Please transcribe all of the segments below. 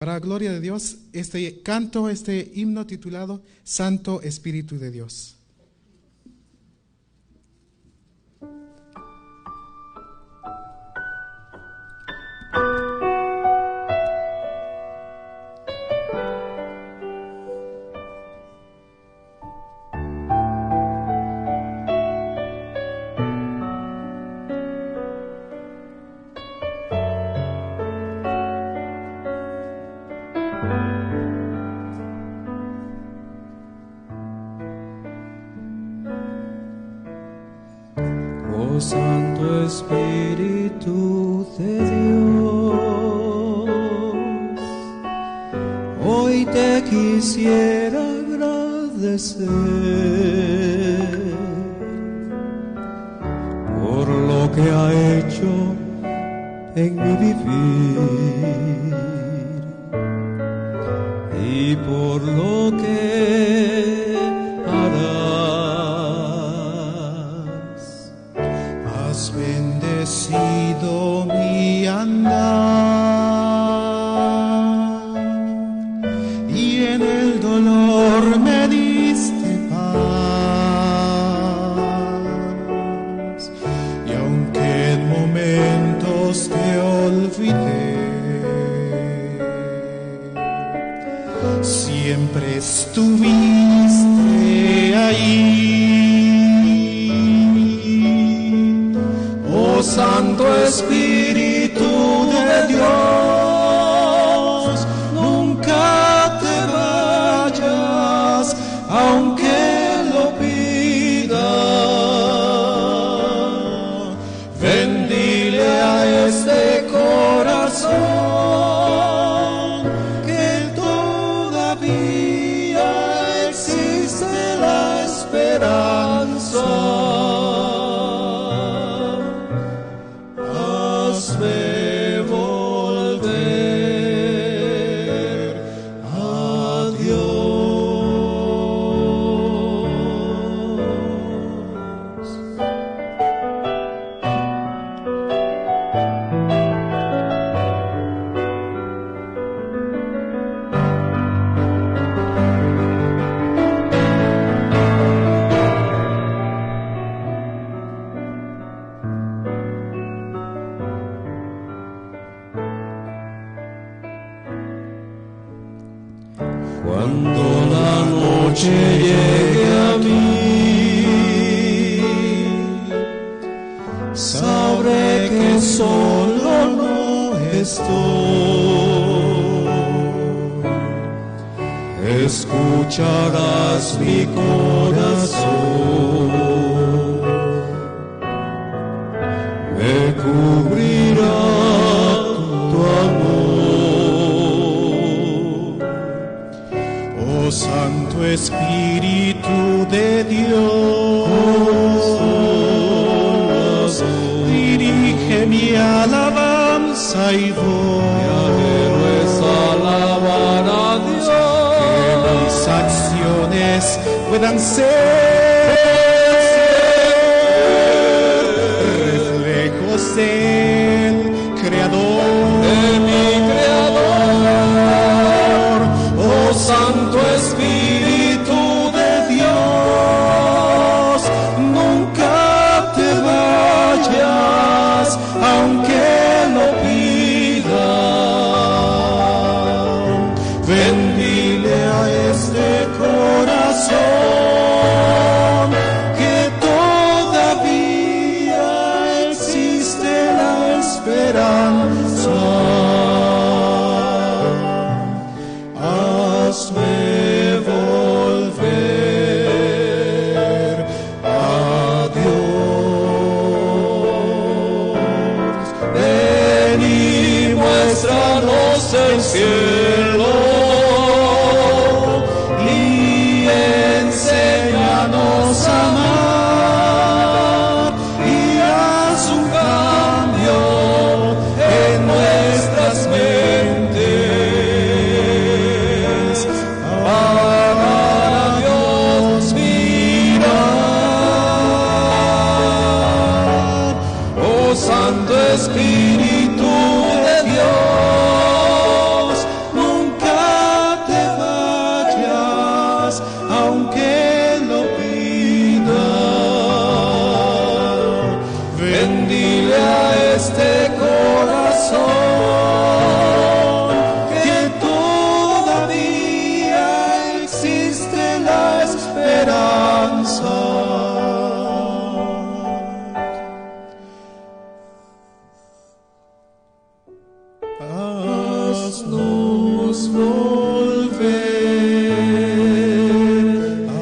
Para la gloria de Dios, este himno titulado Santo Espíritu de Dios. Oh Santo Espíritu de Dios, hoy te quisiera agradecer por lo que ha hecho en mi vivir y por lo que harás. Has bendecido mi andar y en el dolor me diste paz. Y aunque en momentos te olvidé, siempre estuviste ahí. Oh Santo Espíritu de Dios, nunca te vayas, aunque lo pida. Ven, dile a este corazón que todavía existe la esperanza. Hazme volver a Dios. Cuando la noche llegue a mí, sabré que solo no estoy. Escucharás mi corazón, me cubrirá tu amor. Oh Santo Espíritu de Dios, dirige mi alabanza y voz. Es alabar a Dios, Que mis acciones puedan ser reflejos del Creador. de mi Creador. Oh Santo Espíritu de Dios, nunca te vayas, aunque lo pidan. Ven, dile a este corazón que todavía existe la esperanza. Hazme volver a Dios. Ven y muéstranos el cielo Y enséñanos a amar y haz un cambio en nuestras mentes. Para Dios mirar. Oh Santo Espíritu de Dios, volver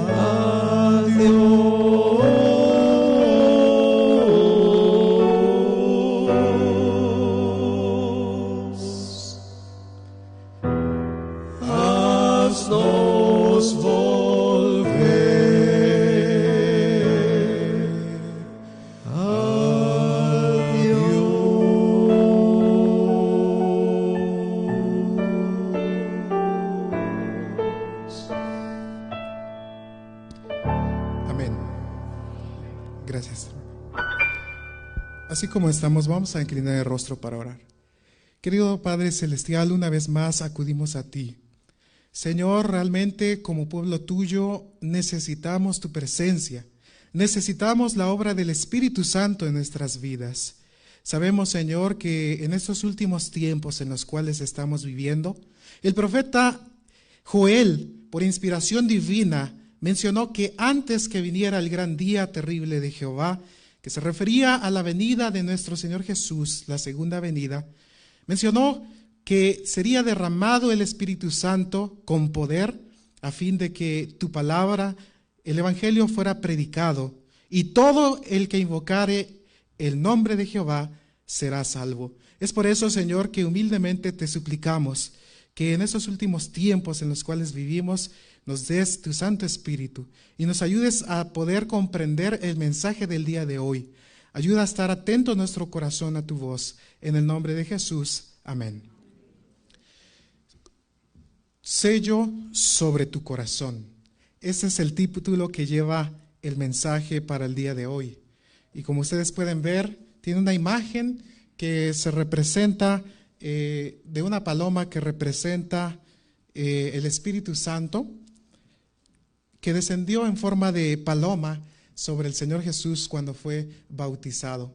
a Dios. Haznos volver a Dios. Amén. Gracias. Así como estamos, vamos a inclinar el rostro para orar. Querido Padre Celestial, una vez más acudimos a ti. Señor, realmente como pueblo tuyo necesitamos tu presencia. Necesitamos la obra del Espíritu Santo en nuestras vidas. Sabemos, Señor, que en estos últimos tiempos en los cuales estamos viviendo, el profeta Joel, por inspiración divina, mencionó que antes que viniera el gran día terrible de Jehová, que se refería a la venida de nuestro Señor Jesús, la segunda venida, mencionó que sería derramado el Espíritu Santo con poder a fin de que tu palabra, el Evangelio, fuera predicado y todo el que invocare el nombre de Jehová será salvo. Es por eso, Señor, que humildemente te suplicamos que en esos últimos tiempos en los cuales vivimos nos des tu Santo Espíritu y nos ayudes a poder comprender el mensaje del día de hoy. Ayuda a estar atento nuestro corazón a tu voz. En el nombre de Jesús. Amén. Sello sobre tu corazón. Ese es el título que lleva el mensaje para el día de hoy. Y como ustedes pueden ver, tiene una imagen que se representa de una paloma que representa el Espíritu Santo, que descendió en forma de paloma sobre el Señor Jesús cuando fue bautizado.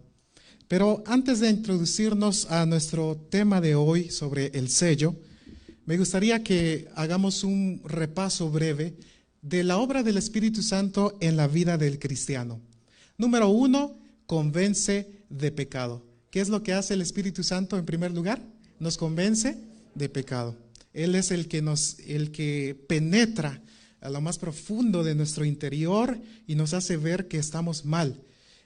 Pero antes de introducirnos a nuestro tema de hoy sobre el sello, me gustaría que hagamos un repaso breve de la obra del Espíritu Santo en la vida del cristiano. Número 1, convence de pecado. ¿Qué es lo que hace el Espíritu Santo en primer lugar? Nos convence de pecado. Él es el que penetra a lo más profundo de nuestro interior y nos hace ver que estamos mal.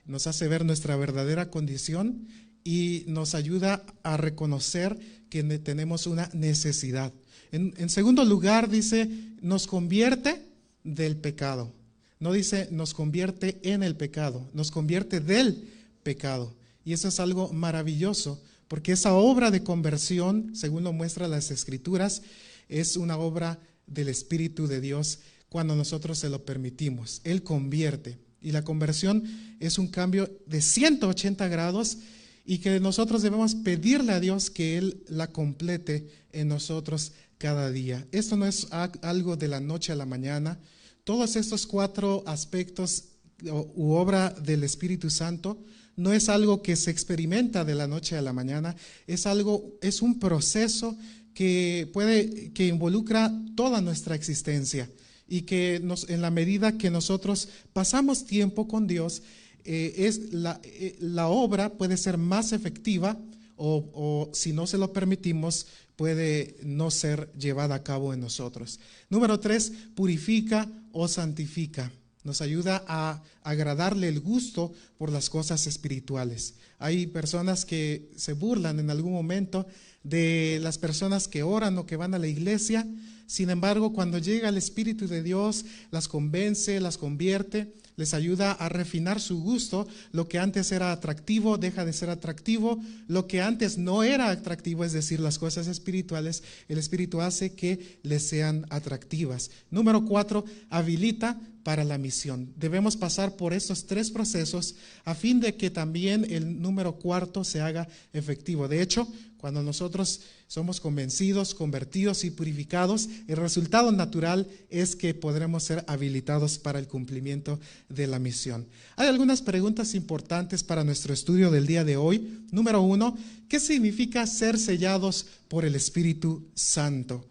Nos hace ver nuestra verdadera condición y nos ayuda a reconocer que tenemos una necesidad. En segundo lugar, dice, nos convierte del pecado. No dice nos convierte en el pecado, nos convierte del pecado. Y eso es algo maravilloso, porque esa obra de conversión, según lo muestran las Escrituras, es una obra del Espíritu de Dios cuando nosotros se lo permitimos. Él convierte. Y la conversión es un cambio de 180 grados y que nosotros debemos pedirle a Dios que Él la complete en nosotros cada día. Esto no es algo de la noche a la mañana. Todos estos 4 aspectos u obra del Espíritu Santo no es algo que se experimenta de la noche a la mañana, es un proceso que involucra toda nuestra existencia. Y que en la medida que nosotros pasamos tiempo con Dios, la obra puede ser más efectiva o si no se lo permitimos, puede no ser llevada a cabo en nosotros. Número 3, purifica o santifica. Nos ayuda a agradarle el gusto por las cosas espirituales. Hay personas que se burlan en algún momento de las personas que oran o que van a la iglesia. Sin embargo, cuando llega el Espíritu de Dios, las convence, las convierte, les ayuda a refinar su gusto. Lo que antes era atractivo deja de ser atractivo. Lo que antes no era atractivo, es decir, las cosas espirituales, el Espíritu hace que les sean atractivas. Número 4, habilita para la misión. Debemos pasar por estos 3 procesos a fin de que también el número 4 se haga efectivo. De hecho, cuando nosotros somos convencidos, convertidos y purificados, el resultado natural es que podremos ser habilitados para el cumplimiento de la misión. Hay algunas preguntas importantes para nuestro estudio del día de hoy. Número 1, ¿qué significa ser sellados por el Espíritu Santo?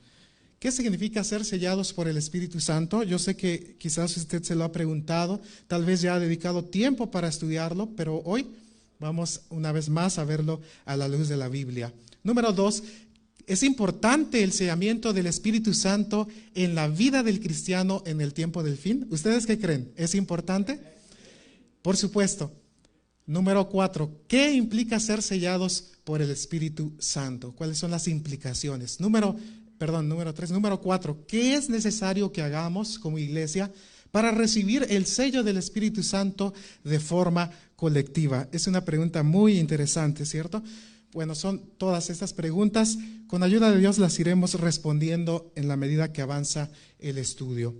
¿Qué significa ser sellados por el Espíritu Santo? Yo sé que quizás usted se lo ha preguntado, tal vez ya ha dedicado tiempo para estudiarlo, pero hoy vamos una vez más a verlo a la luz de la Biblia. Número 2, ¿Es importante el sellamiento del Espíritu Santo en la vida del cristiano en el tiempo del fin? ¿Ustedes qué creen? ¿Es importante? Por supuesto. Número 4, ¿qué implica ser sellados por el Espíritu Santo? ¿Cuáles son las implicaciones? Número 3. Número 4, ¿qué es necesario que hagamos como iglesia para recibir el sello del Espíritu Santo de forma colectiva? Es una pregunta muy interesante, ¿cierto? Bueno, son todas estas preguntas. Con ayuda de Dios las iremos respondiendo en la medida que avanza el estudio.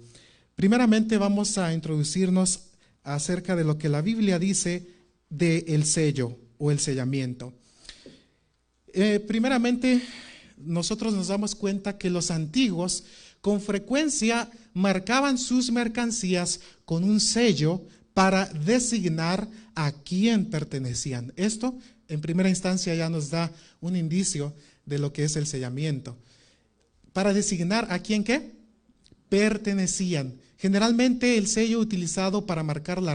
Primeramente vamos a introducirnos acerca de lo que la Biblia dice del sello o el sellamiento. Primeramente, nosotros nos damos cuenta que los antiguos con frecuencia marcaban sus mercancías con un sello para designar a quién pertenecían. Esto, en primera instancia, ya nos da un indicio de lo que es el sellamiento. Para designar a quién ¿qué? Pertenecían. Generalmente el sello utilizado para marcar la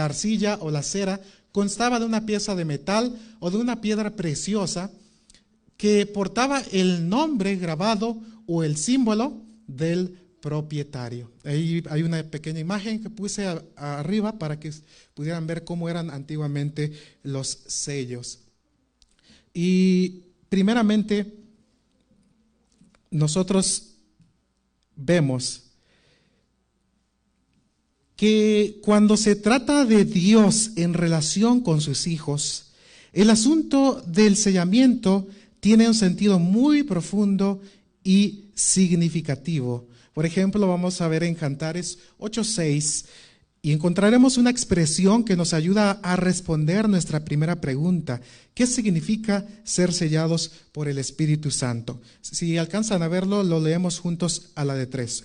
arcilla o la cera constaba de una pieza de metal o de una piedra preciosa que portaba el nombre grabado o el símbolo del propietario. Ahí hay una pequeña imagen que puse arriba para que pudieran ver cómo eran antiguamente los sellos. Y primeramente nosotros vemos que cuando se trata de Dios en relación con sus hijos, el asunto del sellamiento tiene un sentido muy profundo y significativo. Por ejemplo, vamos a ver en Cantares 8:6 y encontraremos una expresión que nos ayuda a responder nuestra primera pregunta. ¿Qué significa ser sellados por el Espíritu Santo? Si alcanzan a verlo, lo leemos juntos a la de 3.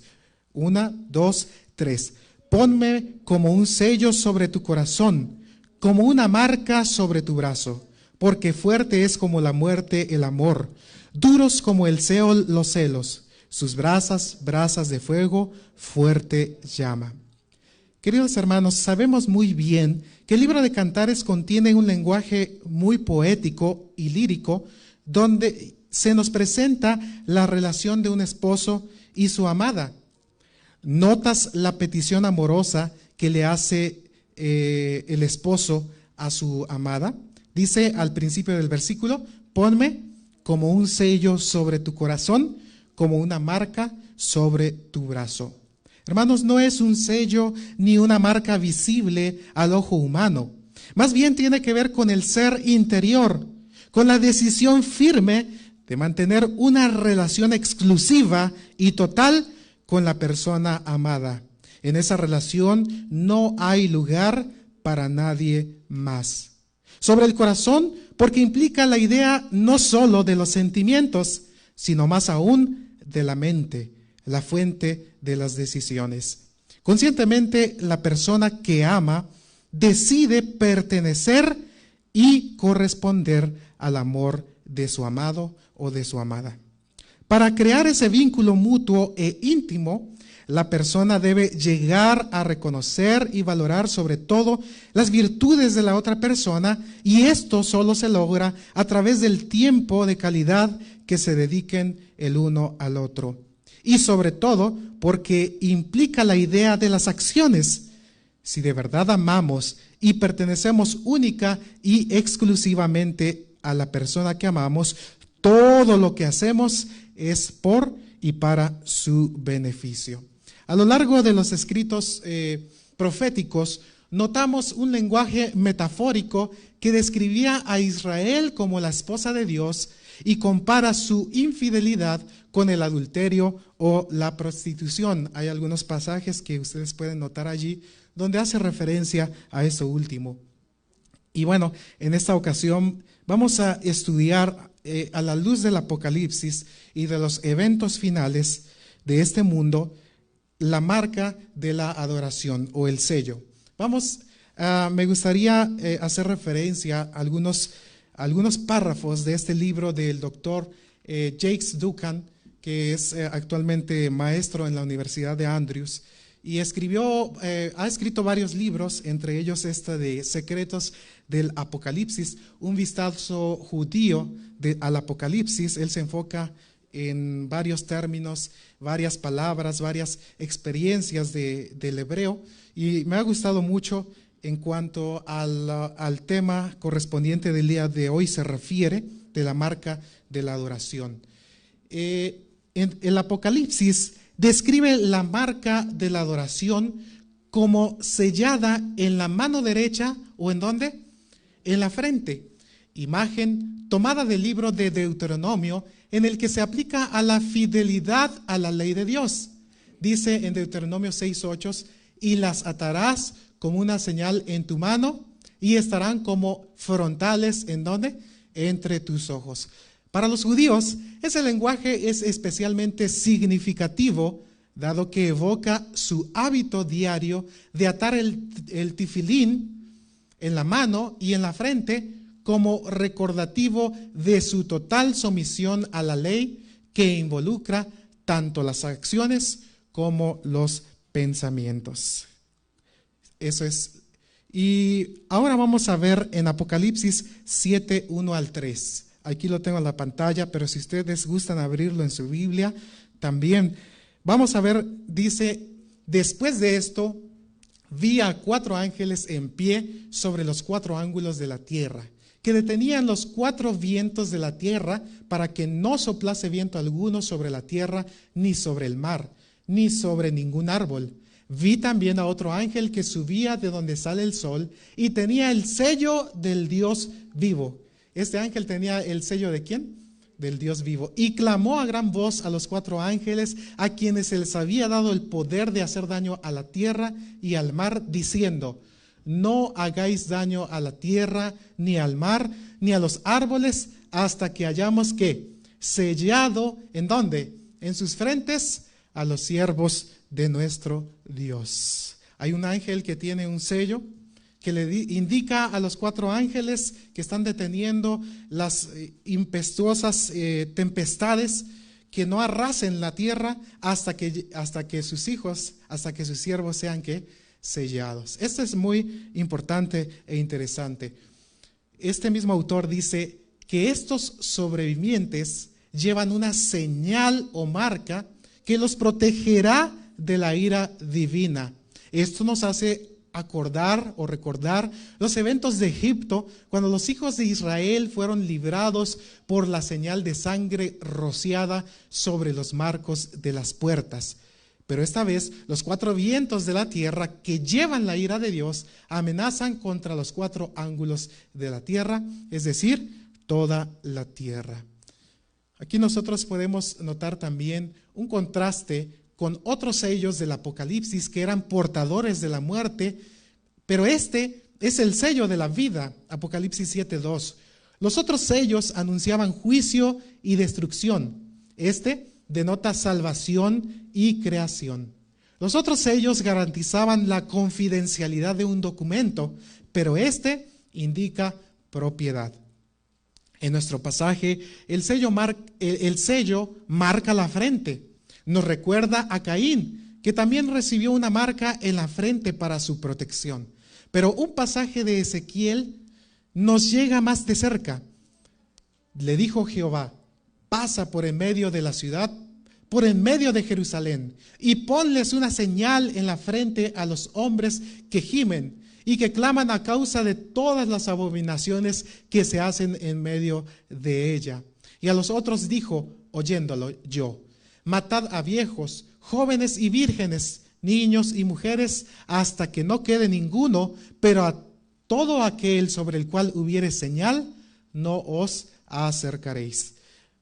1, 2, 3. Ponme como un sello sobre tu corazón, como una marca sobre tu brazo, porque fuerte es como la muerte el amor, duros como el Seol los celos, sus brasas de fuego, fuerte llama. Queridos hermanos, sabemos muy bien que el libro de Cantares contiene un lenguaje muy poético y lírico, donde se nos presenta la relación de un esposo y su amada. ¿Notas la petición amorosa que le hace el esposo a su amada? Dice al principio del versículo, ponme como un sello sobre tu corazón, como una marca sobre tu brazo. Hermanos, no es un sello ni una marca visible al ojo humano. Más bien tiene que ver con el ser interior, con la decisión firme de mantener una relación exclusiva y total con la persona amada. En esa relación no hay lugar para nadie más. Sobre el corazón, porque implica la idea no solo de los sentimientos, sino más aún de la mente, la fuente de las decisiones. Conscientemente, la persona que ama decide pertenecer y corresponder al amor de su amado o de su amada. Para crear ese vínculo mutuo e íntimo, la persona debe llegar a reconocer y valorar sobre todo las virtudes de la otra persona, y esto solo se logra a través del tiempo de calidad que se dediquen el uno al otro. Y sobre todo porque implica la idea de las acciones. Si de verdad amamos y pertenecemos única y exclusivamente a la persona que amamos, todo lo que hacemos es por y para su beneficio. A lo largo de los escritos proféticos, notamos un lenguaje metafórico que describía a Israel como la esposa de Dios y compara su infidelidad con el adulterio o la prostitución. Hay algunos pasajes que ustedes pueden notar allí donde hace referencia a eso último. Y bueno, en esta ocasión vamos a estudiar a la luz del Apocalipsis y de los eventos finales de este mundo, la marca de la adoración o el sello. Me gustaría hacer referencia a algunos párrafos de este libro del doctor Jacques Duncan, que es actualmente maestro en la Universidad de Andrews, y ha escrito varios libros, entre ellos este de Secretos del Apocalipsis, un vistazo judío al Apocalipsis. Él se enfoca en varios términos, varias palabras, varias experiencias del hebreo, y me ha gustado mucho en cuanto al tema correspondiente del día de hoy. Se refiere de la marca de la adoración. En el Apocalipsis describe la marca de la adoración como sellada en la mano derecha, ¿o en dónde? En la frente. Imagen tomada del libro de Deuteronomio, en el que se aplica a la fidelidad a la ley de Dios. Dice en Deuteronomio 6:8, y las atarás como una señal en tu mano y estarán como frontales, ¿en dónde? Entre tus ojos. Para los judíos, ese lenguaje es especialmente significativo, dado que evoca su hábito diario de atar el tefilín en la mano y en la frente como recordativo de su total sumisión a la ley, que involucra tanto las acciones como los pensamientos. Eso es. Y ahora vamos a ver en Apocalipsis 7, 1 al 3. Aquí lo tengo en la pantalla, pero si ustedes gustan abrirlo en su Biblia, también. Vamos a ver, dice, después de esto, vi a 4 ángeles en pie sobre los 4 ángulos de la tierra, que detenían los 4 vientos de la tierra para que no soplase viento alguno sobre la tierra, ni sobre el mar, ni sobre ningún árbol. Vi también a otro ángel que subía de donde sale el sol y tenía el sello del Dios vivo. Este ángel tenía el sello ¿de quién? Del Dios vivo. Y clamó a gran voz a los 4 ángeles, a quienes se les había dado el poder de hacer daño a la tierra y al mar, diciendo: no hagáis daño a la tierra, ni al mar, ni a los árboles, hasta que hayamos ¿qué? Sellado, ¿en dónde? En sus frentes a los siervos de nuestro Dios. Hay un ángel que tiene un sello que le indica a los 4 ángeles que están deteniendo las impetuosas tempestades, que no arrasen la tierra hasta que sus hijos, hasta que sus siervos sean ¿qué? Sellados. Esto es muy importante e interesante. Este mismo autor dice que estos sobrevivientes llevan una señal o marca que los protegerá de la ira divina. Esto nos hace acordar o recordar los eventos de Egipto, cuando los hijos de Israel fueron librados por la señal de sangre rociada sobre los marcos de las puertas. Pero esta vez los 4 vientos de la tierra, que llevan la ira de Dios, amenazan contra los 4 ángulos de la tierra, es decir, toda la tierra. Aquí nosotros podemos notar también un contraste con otros sellos del Apocalipsis que eran portadores de la muerte, pero este es el sello de la vida, Apocalipsis 7:2. Los otros sellos anunciaban juicio y destrucción. Este denota salvación y creación. Los otros sellos garantizaban la confidencialidad de un documento, pero este indica propiedad. En nuestro pasaje, el sello marca la frente. Nos recuerda a Caín, que también recibió una marca en la frente para su protección. Pero un pasaje de Ezequiel nos llega más de cerca. Le dijo Jehová: pasa por en medio de la ciudad, por en medio de Jerusalén, y ponles una señal en la frente a los hombres que gimen y que claman a causa de todas las abominaciones que se hacen en medio de ella. Y a los otros dijo, oyéndolo yo: matad a viejos, jóvenes y vírgenes, niños y mujeres, hasta que no quede ninguno, pero a todo aquel sobre el cual hubiere señal, no os acercaréis.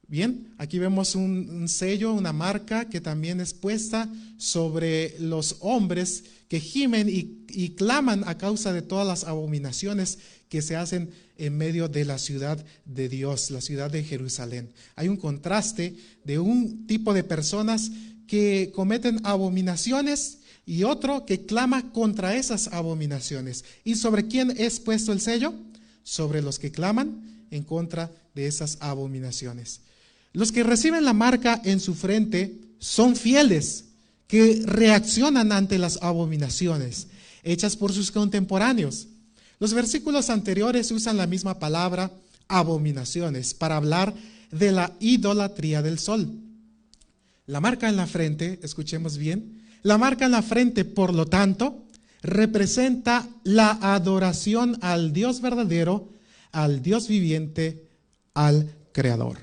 Bien, aquí vemos un sello, una marca que también es puesta sobre los hombres que gimen y claman a causa de todas las abominaciones que se hacen en medio de la ciudad de Dios, la ciudad de Jerusalén. Hay un contraste de un tipo de personas que cometen abominaciones y otro que clama contra esas abominaciones. ¿Y sobre quién es puesto el sello? Sobre los que claman en contra de esas abominaciones. Los que reciben la marca en su frente son fieles, que reaccionan ante las abominaciones hechas por sus contemporáneos. Los versículos anteriores usan la misma palabra, abominaciones, para hablar de la idolatría del sol. La marca en la frente, escuchemos bien, la marca en la frente, por lo tanto, representa la adoración al Dios verdadero, al Dios viviente, al Creador.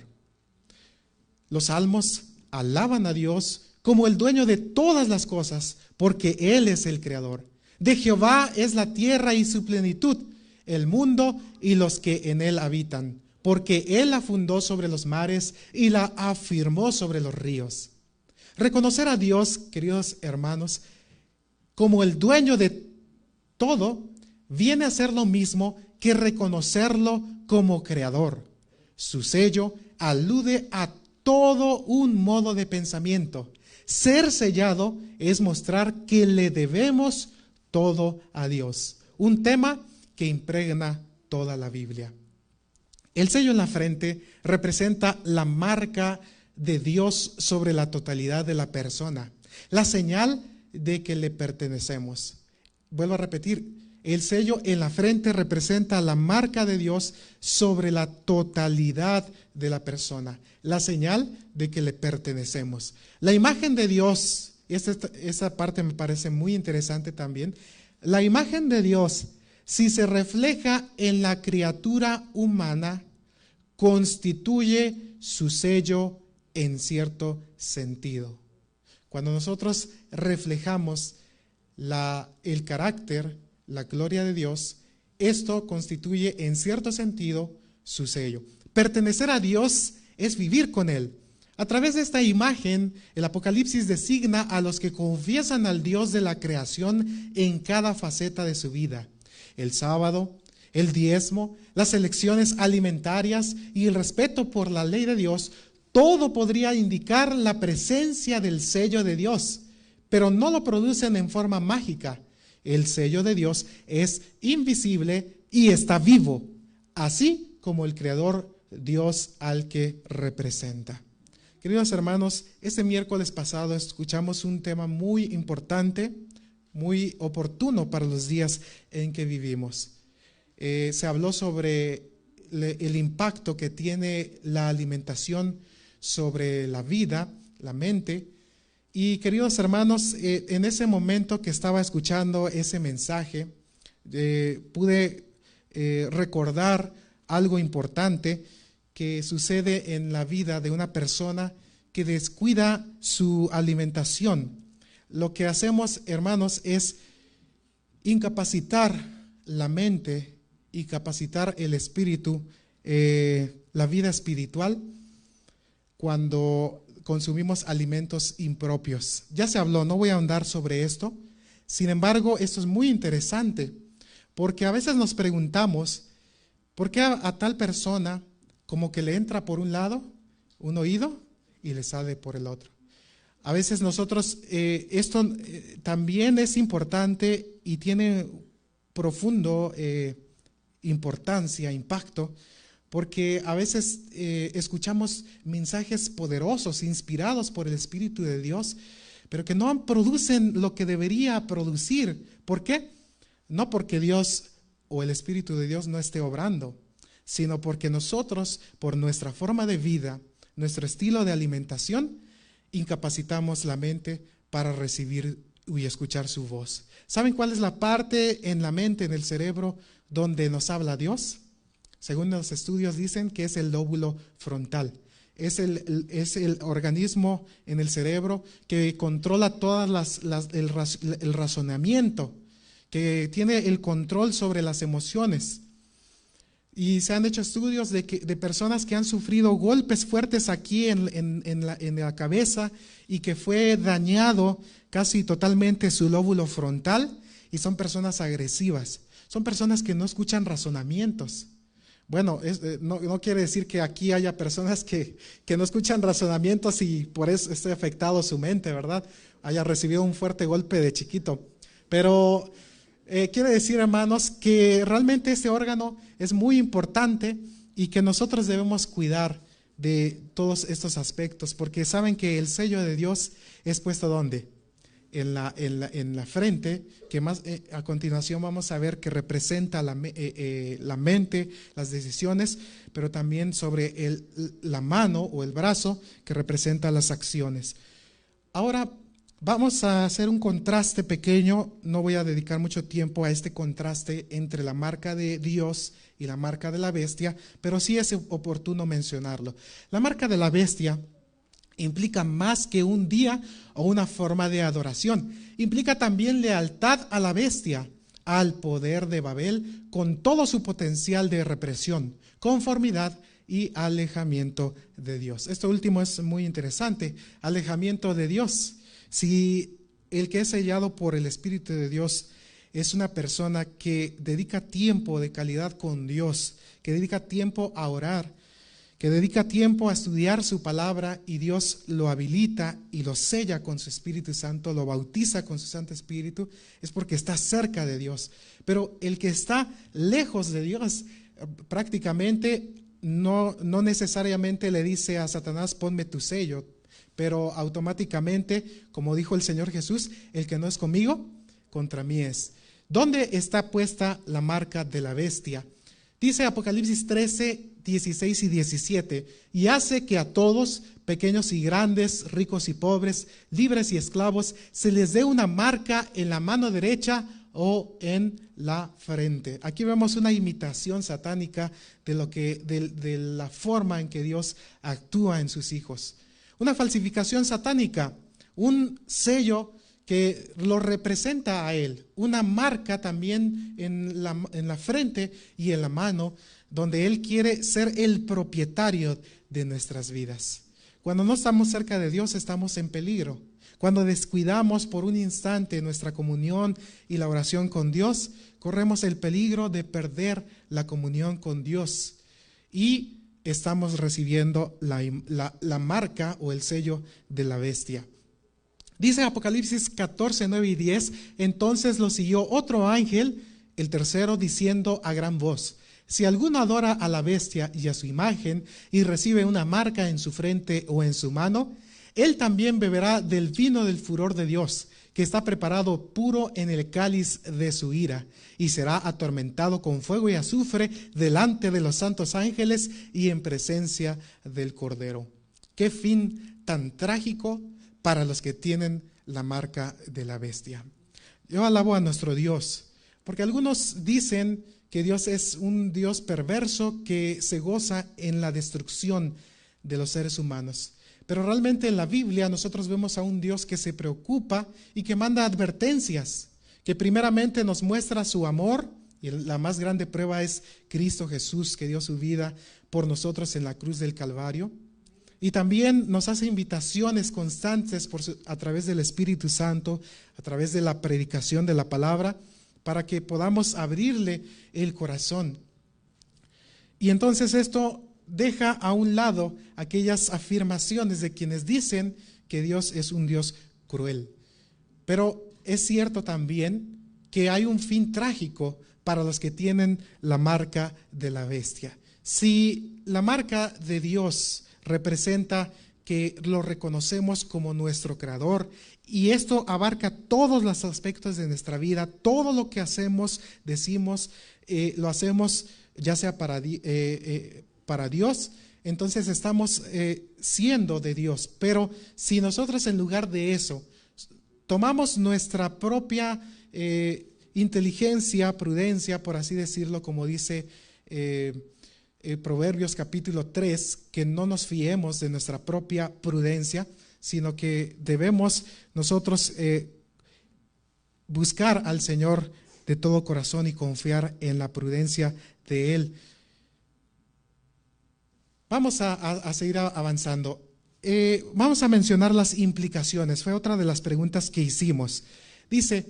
Los salmos alaban a Dios como el dueño de todas las cosas, porque Él es el Creador. De Jehová es la tierra y su plenitud, el mundo y los que en él habitan, porque Él la fundó sobre los mares y la afirmó sobre los ríos. Reconocer a Dios, queridos hermanos, como el dueño de todo, viene a ser lo mismo que reconocerlo como Creador. Su sello alude a todo un modo de pensamiento. Ser sellado es mostrar que le debemos todo a Dios. Un tema que impregna toda la Biblia. El sello en la frente representa la marca de Dios sobre la totalidad de la persona, la señal de que le pertenecemos. Vuelvo a repetir, el sello en la frente representa la marca de Dios sobre la totalidad de la persona, la señal de que le pertenecemos. La imagen de Dios, esa parte me parece muy interesante también. La imagen de Dios, si se refleja en la criatura humana, constituye su sello en cierto sentido. Cuando nosotros reflejamos el carácter, la gloria de Dios, esto constituye en cierto sentido su sello. Pertenecer a Dios es vivir con Él. A través de esta imagen, el Apocalipsis designa a los que confiesan al Dios de la creación en cada faceta de su vida. El sábado, el diezmo, las elecciones alimentarias y el respeto por la ley de Dios, todo podría indicar la presencia del sello de Dios, pero no lo producen en forma mágica. El sello de Dios es invisible y está vivo, así como el Creador Dios al que representa. Queridos hermanos, este miércoles pasado escuchamos un tema muy importante, muy oportuno para los días en que vivimos. Se habló sobre el impacto que tiene la alimentación sobre la vida, la mente. Y queridos hermanos, en ese momento que estaba escuchando ese mensaje, pude recordar algo importante que sucede en la vida de una persona que descuida su alimentación. Lo que hacemos, hermanos, es incapacitar la mente y capacitar el espíritu, la vida espiritual, cuando consumimos alimentos impropios. Ya se habló, no voy a ahondar sobre esto. Sin embargo, esto es muy interesante, porque a veces nos preguntamos, ¿por qué a tal persona como que le entra por un lado un oído y le sale por el otro? A veces nosotros, esto también es importante y tiene profundo importancia, impacto, porque a veces escuchamos mensajes poderosos, inspirados por el Espíritu de Dios, pero que no producen lo que debería producir. ¿Por qué? No porque Dios o el Espíritu de Dios no esté obrando, sino porque nosotros, por nuestra forma de vida, nuestro estilo de alimentación, incapacitamos la mente para recibir y escuchar su voz. ¿Saben cuál es la parte en la mente, en el cerebro, donde nos habla Dios? Según los estudios dicen que es el lóbulo frontal. Es el organismo en el cerebro que controla todas el razonamiento, que tiene el control sobre las emociones. Y se han hecho estudios de personas que han sufrido golpes fuertes aquí en la cabeza y que fue dañado casi totalmente su lóbulo frontal, y son personas agresivas, son personas que no escuchan razonamientos. Bueno, no quiere decir que aquí haya personas que no escuchan razonamientos y por eso esté afectado su mente, ¿verdad? Haya recibido un fuerte golpe de chiquito. Pero quiere decir, hermanos, que realmente este órgano es muy importante y que nosotros debemos cuidar de todos estos aspectos, porque saben que el sello de Dios es puesto ¿dónde? en la frente, que más a continuación vamos a ver que representa la mente, las decisiones, pero también sobre la mano o el brazo, que representa las acciones. Ahora vamos a hacer un contraste pequeño. No voy a dedicar mucho tiempo a este contraste entre la marca de Dios y la marca de la bestia, pero sí es oportuno mencionarlo. La marca de la bestia implica más que un día o una forma de adoración. Implica también lealtad a la bestia, al poder de Babel, con todo su potencial de represión, conformidad y alejamiento de Dios. Esto último es muy interesante, alejamiento de Dios. Si el que es sellado por el Espíritu de Dios es una persona que dedica tiempo de calidad con Dios, que dedica tiempo a orar, que dedica tiempo a estudiar su palabra, y Dios lo habilita y lo sella con su Espíritu Santo, lo bautiza con su Santo Espíritu, es porque está cerca de Dios. Pero el que está lejos de Dios, prácticamente no necesariamente le dice a Satanás, ponme tu sello, pero automáticamente, como dijo el Señor Jesús, el que no es conmigo, contra mí es. ¿Dónde está puesta la marca de la bestia? Dice Apocalipsis 13, 16 y 17, y hace que a todos, pequeños y grandes, ricos y pobres, libres y esclavos, se les dé una marca en la mano derecha o en la frente. Aquí vemos una imitación satánica de la forma en que Dios actúa en sus hijos. Una falsificación satánica, un sello que lo representa a Él, una marca también en la frente y en la mano, donde Él quiere ser el propietario de nuestras vidas. Cuando no estamos cerca de Dios, estamos en peligro. Cuando descuidamos por un instante nuestra comunión y la oración con Dios, corremos el peligro de perder la comunión con Dios y estamos recibiendo la marca o el sello de la bestia. Dice Apocalipsis 14, 9 y 10, entonces lo siguió otro ángel, el tercero, diciendo a gran voz, si alguno adora a la bestia y a su imagen y recibe una marca en su frente o en su mano, él también beberá del vino del furor de Dios, que está preparado puro en el cáliz de su ira, y será atormentado con fuego y azufre delante de los santos ángeles y en presencia del Cordero. Qué fin tan trágico para los que tienen la marca de la bestia. Yo alabo a nuestro Dios, porque algunos dicen que Dios es un Dios perverso que se goza en la destrucción de los seres humanos. Pero realmente en la Biblia nosotros vemos a un Dios que se preocupa y que manda advertencias, que primeramente nos muestra su amor, y la más grande prueba es Cristo Jesús, que dio su vida por nosotros en la cruz del Calvario. Y también nos hace invitaciones constantes a través del Espíritu Santo, a través de la predicación de la palabra, para que podamos abrirle el corazón. Y entonces esto deja a un lado aquellas afirmaciones de quienes dicen que Dios es un Dios cruel. Pero es cierto también que hay un fin trágico para los que tienen la marca de la bestia. Si la marca de Dios representa que lo reconocemos como nuestro creador, y esto abarca todos los aspectos de nuestra vida, todo lo que hacemos, decimos, lo hacemos ya sea para Dios, entonces estamos siendo de Dios. Pero si nosotros en lugar de eso tomamos nuestra propia inteligencia, prudencia, por así decirlo, como dice Proverbios capítulo 3, que no nos fiemos de nuestra propia prudencia, sino que debemos nosotros buscar al Señor de todo corazón y confiar en la prudencia de Él. Vamos a seguir avanzando. Vamos a mencionar las implicaciones. Fue otra de las preguntas que hicimos. Dice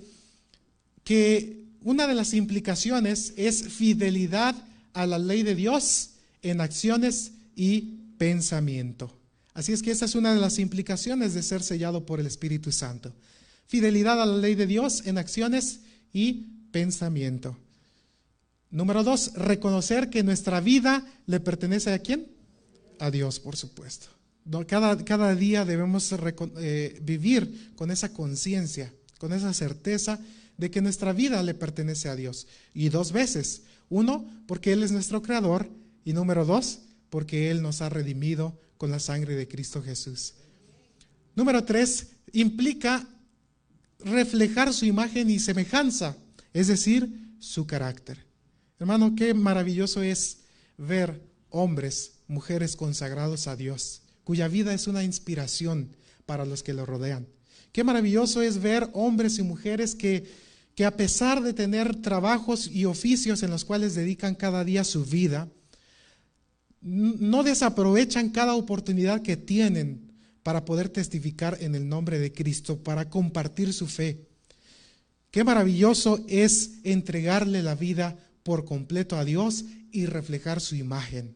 que una de las implicaciones es fidelidad a la ley de Dios en acciones y pensamiento. Así es que esa es una de las implicaciones de ser sellado por el Espíritu Santo. Fidelidad a la ley de Dios en acciones y pensamiento. Número 2, reconocer que nuestra vida le pertenece ¿a quién? A Dios, por supuesto. No, cada día debemos vivir con esa conciencia, con esa certeza de que nuestra vida le pertenece a Dios. Y dos veces. Uno, porque Él es nuestro creador. Y número dos, porque Él nos ha redimido con la sangre de Cristo Jesús. Número tres, implica reflejar su imagen y semejanza, es decir, su carácter. Hermano, qué maravilloso es ver hombres, mujeres consagrados a Dios, cuya vida es una inspiración para los que lo rodean. Qué maravilloso es ver hombres y mujeres que a pesar de tener trabajos y oficios en los cuales dedican cada día su vida, no desaprovechan cada oportunidad que tienen para poder testificar en el nombre de Cristo, para compartir su fe. Qué maravilloso es entregarle la vida por completo a Dios y reflejar su imagen.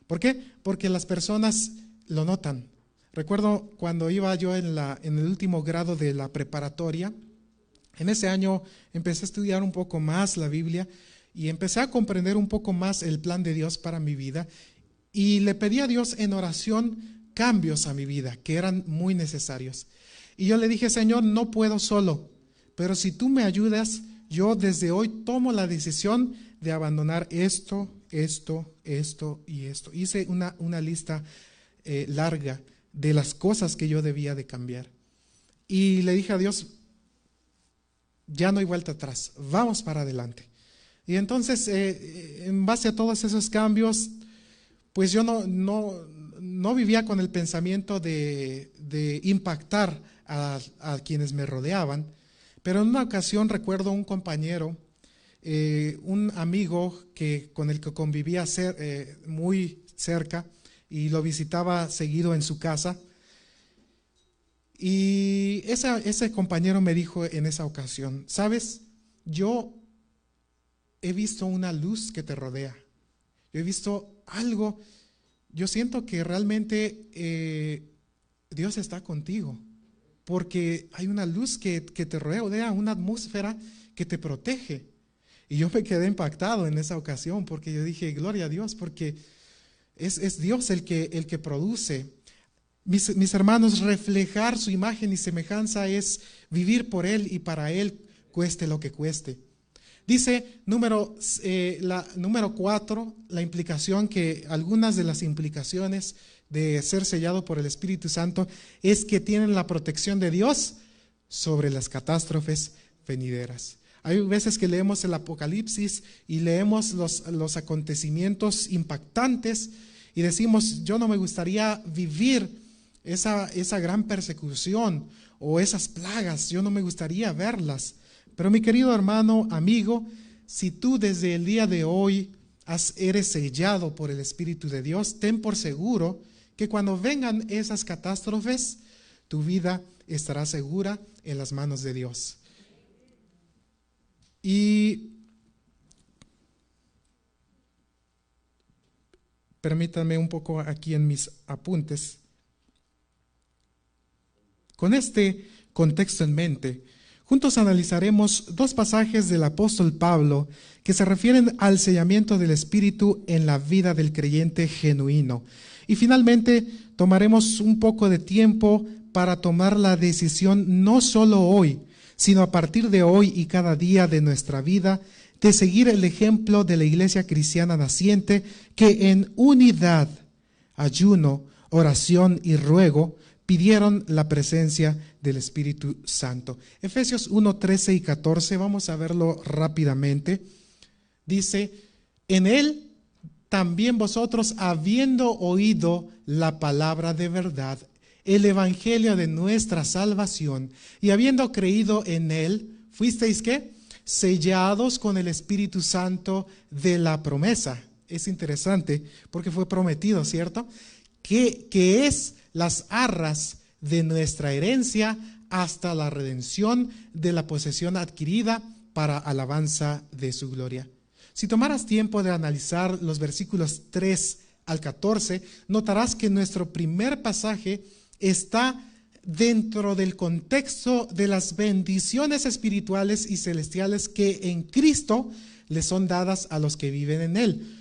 ¿Por qué? Porque las personas lo notan. Recuerdo cuando iba yo en el último grado de la preparatoria, en ese año empecé a estudiar un poco más la Biblia y empecé a comprender un poco más el plan de Dios para mi vida, y le pedí a Dios en oración cambios a mi vida que eran muy necesarios. Y yo le dije: Señor, no puedo solo, pero si tú me ayudas, yo desde hoy tomo la decisión de abandonar esto y esto. Hice una lista larga de las cosas que yo debía de cambiar. Y le dije a Dios: ya no hay vuelta atrás, vamos para adelante. Y entonces, en base a todos esos cambios, pues yo no vivía con el pensamiento de impactar a quienes me rodeaban, pero en una ocasión recuerdo un compañero, un amigo con el que convivía muy cerca y lo visitaba seguido en su casa. Y ese compañero me dijo en esa ocasión: ¿sabes? Yo he visto una luz que te rodea. Yo he visto algo. Yo siento que realmente Dios está contigo, porque hay una luz que te rodea, una atmósfera que te protege. Y yo me quedé impactado en esa ocasión, porque yo dije: gloria a Dios, porque es Dios el que produce. Mis hermanos, reflejar su imagen y semejanza es vivir por Él y para Él, cueste lo que cueste. Dice número 4, la implicación, que algunas de las implicaciones de ser sellado por el Espíritu Santo es que tienen la protección de Dios sobre las catástrofes venideras. Hay veces que leemos el Apocalipsis y leemos los acontecimientos impactantes y decimos: yo no me gustaría vivir esa gran persecución o esas plagas, yo no me gustaría verlas. Pero mi querido hermano, amigo, si tú desde el día de hoy eres sellado por el Espíritu de Dios, ten por seguro que cuando vengan esas catástrofes, tu vida estará segura en las manos de Dios. Y permítanme un poco aquí en mis apuntes. Con este contexto en mente, juntos analizaremos dos pasajes del apóstol Pablo que se refieren al sellamiento del Espíritu en la vida del creyente genuino. Y finalmente tomaremos un poco de tiempo para tomar la decisión, no solo hoy, sino a partir de hoy y cada día de nuestra vida, de seguir el ejemplo de la iglesia cristiana naciente, que en unidad, ayuno, oración y ruego pidieron la presencia del Espíritu Santo. Efesios 1, 13 y 14, vamos a verlo rápidamente. Dice: en Él también vosotros, habiendo oído la palabra de verdad, el evangelio de nuestra salvación, y habiendo creído en Él, fuisteis ¿qué? Sellados con el Espíritu Santo de la promesa. Es interesante porque fue prometido, ¿cierto? Que es las arras de nuestra herencia hasta la redención de la posesión adquirida para alabanza de su gloria. Si tomaras tiempo de analizar los versículos 3 al 14, notarás que nuestro primer pasaje está dentro del contexto de las bendiciones espirituales y celestiales que en Cristo le son dadas a los que viven en Él.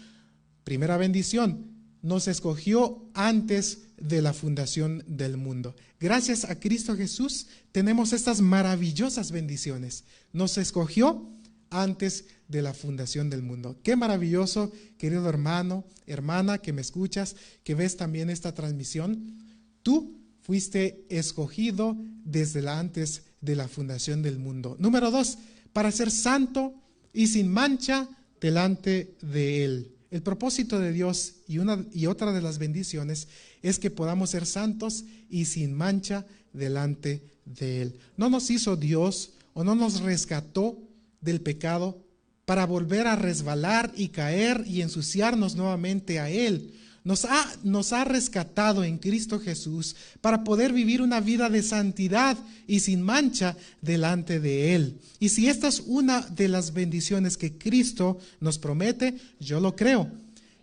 Primera bendición: nos escogió antes de la fundación del mundo. Gracias a Cristo Jesús tenemos estas maravillosas bendiciones. Nos escogió antes de la fundación del mundo. Qué maravilloso, querido hermano, hermana, que me escuchas, que ves también esta transmisión. Tú fuiste escogido desde antes de la fundación del mundo. Número 2, para ser santo y sin mancha delante de Él. El propósito de Dios y otra de las bendiciones es que podamos ser santos y sin mancha delante de Él. No nos hizo Dios o no nos rescató del pecado para volver a resbalar y caer y ensuciarnos nuevamente a Él. Nos ha rescatado en Cristo Jesús para poder vivir una vida de santidad y sin mancha delante de Él. Y si esta es una de las bendiciones que Cristo nos promete, yo lo creo.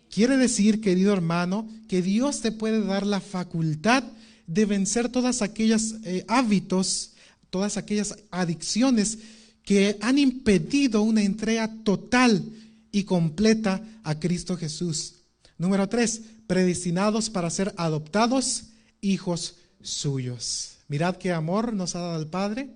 Quiere decir, querido hermano, que Dios te puede dar la facultad de vencer todas aquellos hábitos, todas aquellas adicciones que han impedido una entrega total y completa a Cristo Jesús. Número 3, predestinados para ser adoptados hijos suyos. Mirad qué amor nos ha dado el Padre,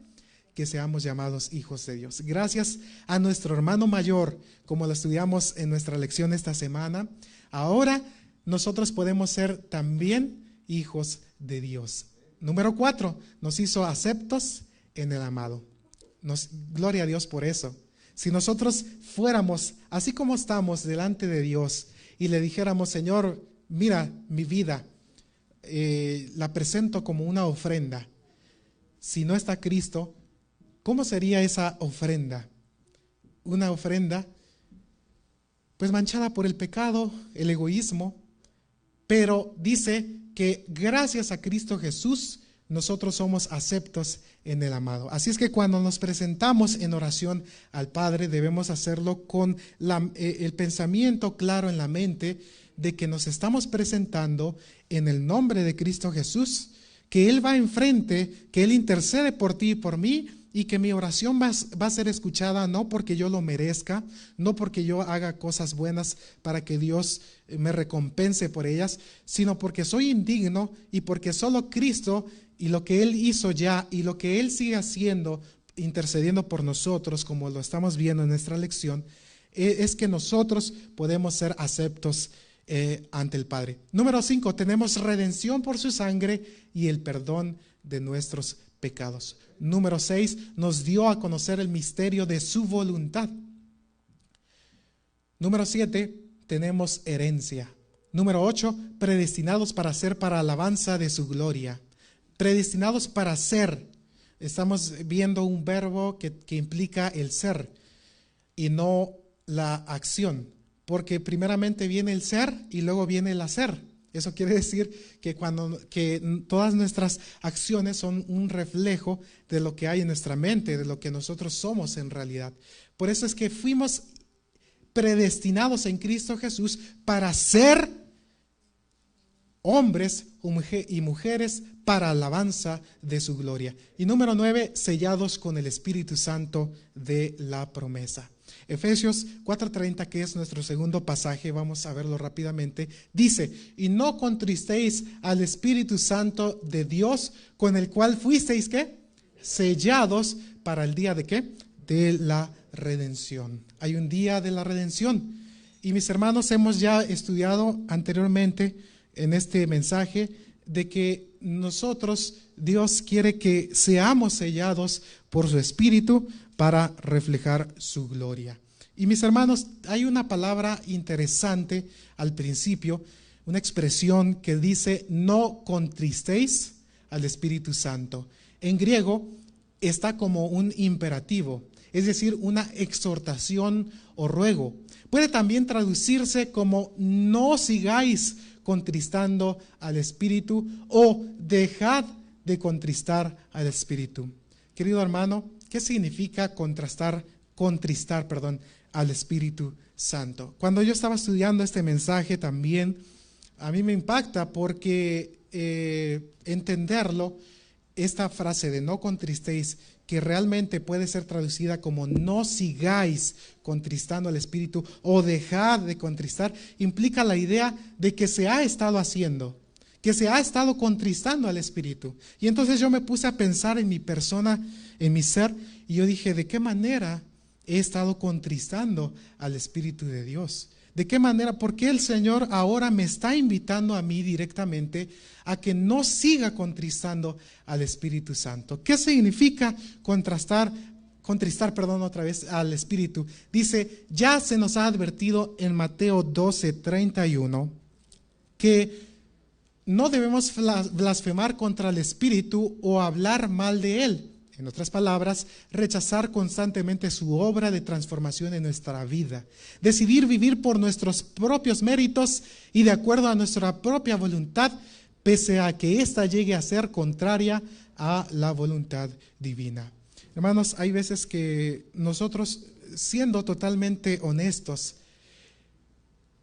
que seamos llamados hijos de Dios. Gracias a nuestro hermano mayor, como lo estudiamos en nuestra lección esta semana, ahora nosotros podemos ser también hijos de Dios. Número 4, nos hizo aceptos en el amado. Gloria a Dios por eso. Si nosotros fuéramos así como estamos delante de Dios y le dijéramos, Señor, mira mi vida, la presento como una ofrenda. Si no está Cristo, ¿cómo sería esa ofrenda? Una ofrenda pues manchada por el pecado, el egoísmo, pero dice que gracias a Cristo Jesús nosotros somos aceptos en el amado. Así es que cuando nos presentamos en oración al Padre debemos hacerlo con el pensamiento claro en la mente de que nos estamos presentando en el nombre de Cristo Jesús, que Él va enfrente, que Él intercede por ti y por mí, y que mi oración va a ser escuchada no porque yo lo merezca, no porque yo haga cosas buenas para que Dios me recompense por ellas, sino porque soy indigno y porque solo Cristo y lo que Él hizo ya y lo que Él sigue haciendo, intercediendo por nosotros, como lo estamos viendo en nuestra lección, es que nosotros podemos ser aceptos ante el Padre. Número 5, tenemos redención por su sangre y el perdón de nuestros pecados. Número 6, nos dio a conocer el misterio de su voluntad. Número 7, tenemos herencia. Número 8, predestinados para ser para alabanza de su gloria. Predestinados para ser. Estamos viendo un verbo que implica el ser y no la acción, porque primeramente viene el ser y luego viene el hacer. Eso quiere decir que todas nuestras acciones son un reflejo de lo que hay en nuestra mente, de lo que nosotros somos en realidad. Por eso es que fuimos predestinados en Cristo Jesús para ser hombres y mujeres para alabanza de su gloria. Y número 9, sellados con el Espíritu Santo de la promesa. Efesios 4:30, que es nuestro segundo pasaje, vamos a verlo rápidamente, dice, y no contristéis al Espíritu Santo de Dios, con el cual fuisteis, ¿qué? Sellados para el día de ¿qué? De la redención. Hay un día de la redención. Y mis hermanos, hemos ya estudiado anteriormente en este mensaje de que nosotros, Dios quiere que seamos sellados por su Espíritu para reflejar su gloria. Y mis hermanos, hay una palabra interesante al principio, una expresión que dice, no contristéis al Espíritu Santo. En griego está como un imperativo, es decir, una exhortación o ruego. Puede también traducirse como no sigáis contristando al Espíritu o dejad de contristar al Espíritu. Querido hermano, ¿qué significa contristar al Espíritu Santo? Cuando yo estaba estudiando este mensaje también, a mí me impacta porque entenderlo esta frase de no contristéis, que realmente puede ser traducida como no sigáis contristando al Espíritu o dejad de contristar, implica la idea de que se ha estado haciendo, que se ha estado contristando al Espíritu. Y entonces yo me puse a pensar en mi persona, en mi ser, y yo dije, ¿de qué manera he estado contristando al Espíritu de Dios? ¿De qué manera? ¿Por qué el Señor ahora me está invitando a mí directamente a que no siga contristando al Espíritu Santo? ¿Qué significa contristar otra vez al Espíritu? Dice, ya se nos ha advertido en Mateo 12:31 que no debemos blasfemar contra el Espíritu o hablar mal de Él. En otras palabras, rechazar constantemente su obra de transformación en nuestra vida. Decidir vivir por nuestros propios méritos y de acuerdo a nuestra propia voluntad, pese a que ésta llegue a ser contraria a la voluntad divina. Hermanos, hay veces que nosotros, siendo totalmente honestos,